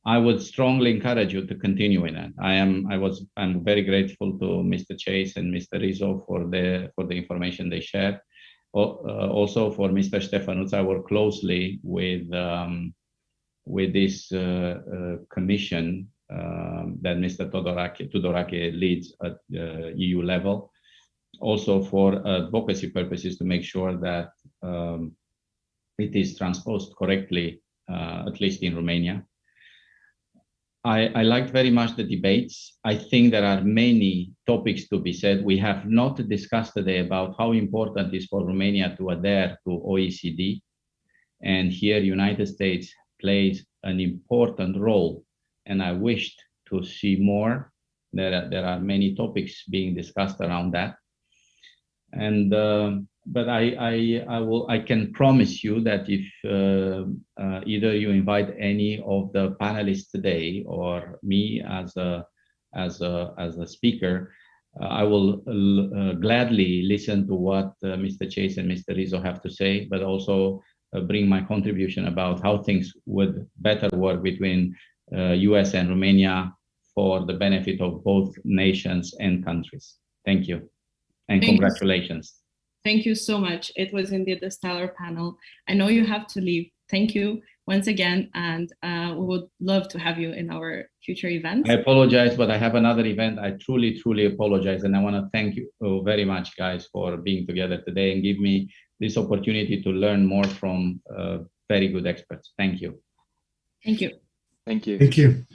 I would strongly encourage you to continue in that. I'm very grateful to Mr. Chase and Mr. Rizzo for the information they shared. Also for Mr. Ștefănuț, I work closely with this commission that Mr. Tudorache leads at EU level. Also for advocacy purposes, to make sure that it is transposed correctly, at least in Romania. I liked very much the debates. I think there are many topics to be said. We have not discussed today about how important it is for Romania to adhere to OECD. And here, United States plays an important role. And I wished to see more. There are many topics being discussed around that. And but I can promise you that if either you invite any of the panelists today or me as a speaker, I will gladly listen to what Mr. Chase and Mr. Rizzo have to say, but also bring my contribution about how things would better work between US and Romania for the benefit of both nations and countries. Thank you. And congratulations. Thank you so much. It was indeed a stellar panel. I know you have to leave. Thank you once again, and we would love to have you in our future events. I apologize, but I have another event. I truly, truly apologize. And I want to thank you very much, guys, for being together today and give me this opportunity to learn more from very good experts. Thank you. Thank you. Thank you. Thank you.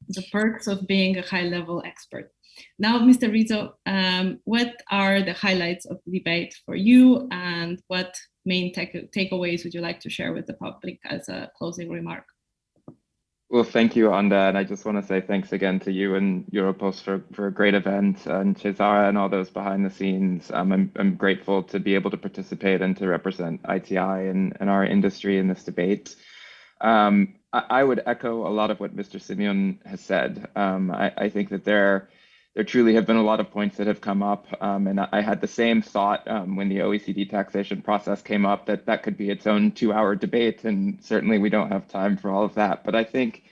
The perks of being a high-level expert. Now, Mr. Rizzo, what are the highlights of the debate for you, and what main takeaways would you like to share with the public as a closing remark? Well, thank you, Anda, and I just want to say thanks again to you and Europost for a great event, and Cesara and all those behind the scenes. I'm grateful to be able to participate and to represent ITI and our industry in this debate. I would echo a lot of what Mr. Simeon has said. I think that there there truly have been a lot of points that have come up. And I had the same thought when the OECD taxation process came up, that could be its own 2-hour debate. And certainly we don't have time for all of that. But I think,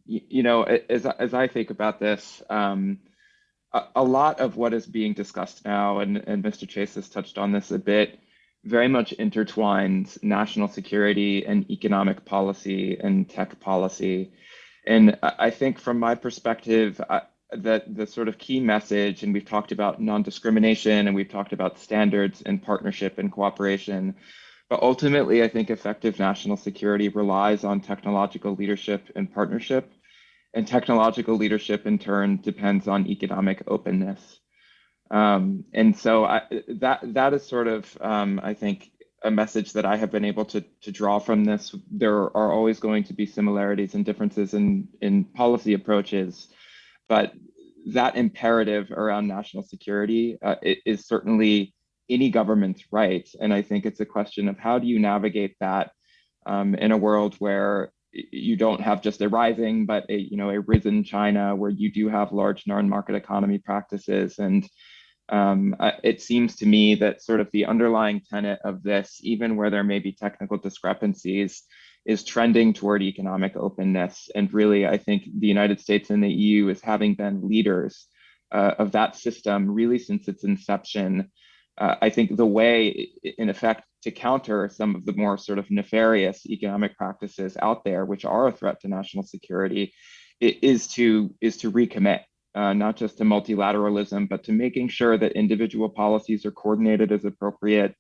you know, as I think about this, a lot of what is being discussed now, and Mr. Chase has touched on this a bit, very much intertwines national security and economic policy and tech policy. And I think from my perspective, that the sort of key message, and we've talked about non-discrimination and we've talked about standards and partnership and cooperation, but ultimately I think effective national security relies on technological leadership and partnership, and technological leadership in turn depends on economic openness. And so that is sort of, I think, a message that I have been able to draw from this. There are always going to be similarities and differences in policy approaches, but that imperative around national security is certainly any government's right. And I think it's a question of how do you navigate that in a world where you don't have just a rising, but a risen China, where you do have large non-market economy practices. And it seems to me that sort of the underlying tenet of this, even where there may be technical discrepancies, is trending toward economic openness. And really, I think the United States and the EU, as having been leaders of that system really since its inception, I think the way, in effect, to counter some of the more sort of nefarious economic practices out there, which are a threat to national security, is to recommit. Not just to multilateralism, but to making sure that individual policies are coordinated as appropriate,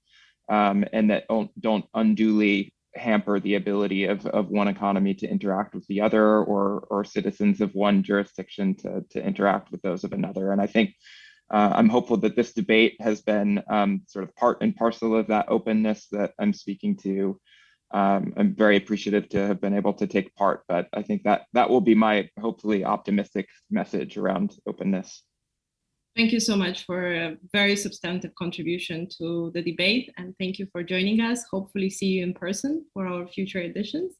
and that don't unduly hamper the ability of one economy to interact with the other, or citizens of one jurisdiction to interact with those of another. And I think I'm hopeful that this debate has been sort of part and parcel of that openness that I'm speaking to. I'm very appreciative to have been able to take part, but I think that will be my hopefully optimistic message around openness. Thank you so much for a very substantive contribution to the debate, and thank you for joining us. Hopefully see you in person for our future editions.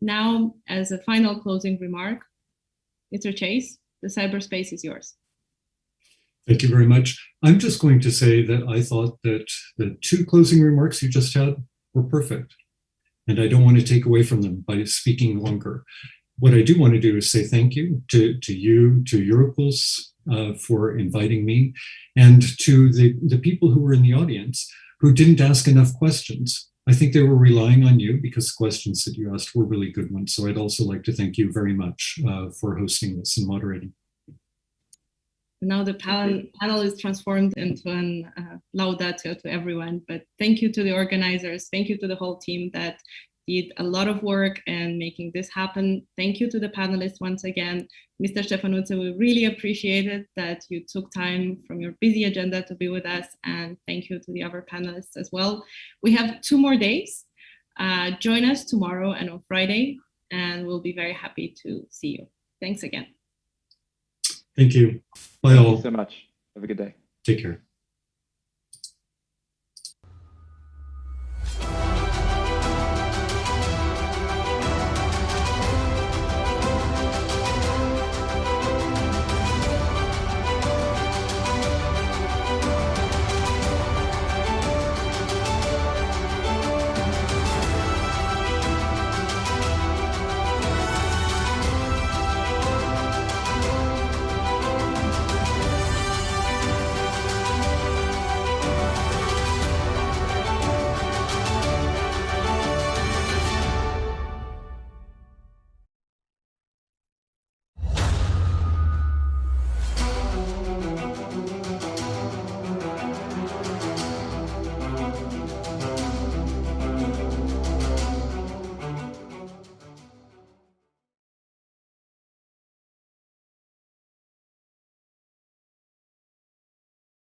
Now, as a final closing remark, Mr. Chase, the cyberspace is yours. Thank you very much. I'm just going to say that I thought that the 2 closing remarks you just had were perfect. And I don't want to take away from them by speaking longer. What I do want to do is say thank you to you, to Europuls for inviting me, and to the people who were in the audience who didn't ask enough questions. I think they were relying on you because the questions that you asked were really good ones. So I'd also like to thank you very much for hosting this and moderating. Now the panel is transformed into an laudatio to everyone, but thank you to the organizers. Thank you to the whole team that did a lot of work in making this happen. Thank you to the panelists once again. Mr. Ștefănuță, we really appreciated that you took time from your busy agenda to be with us, and thank you to the other panelists as well. We have 2 more days. Join us tomorrow and on Friday, and we'll be very happy to see you. Thanks again. Thank you. Bye all. Thank you so much. Have a good day. Take care.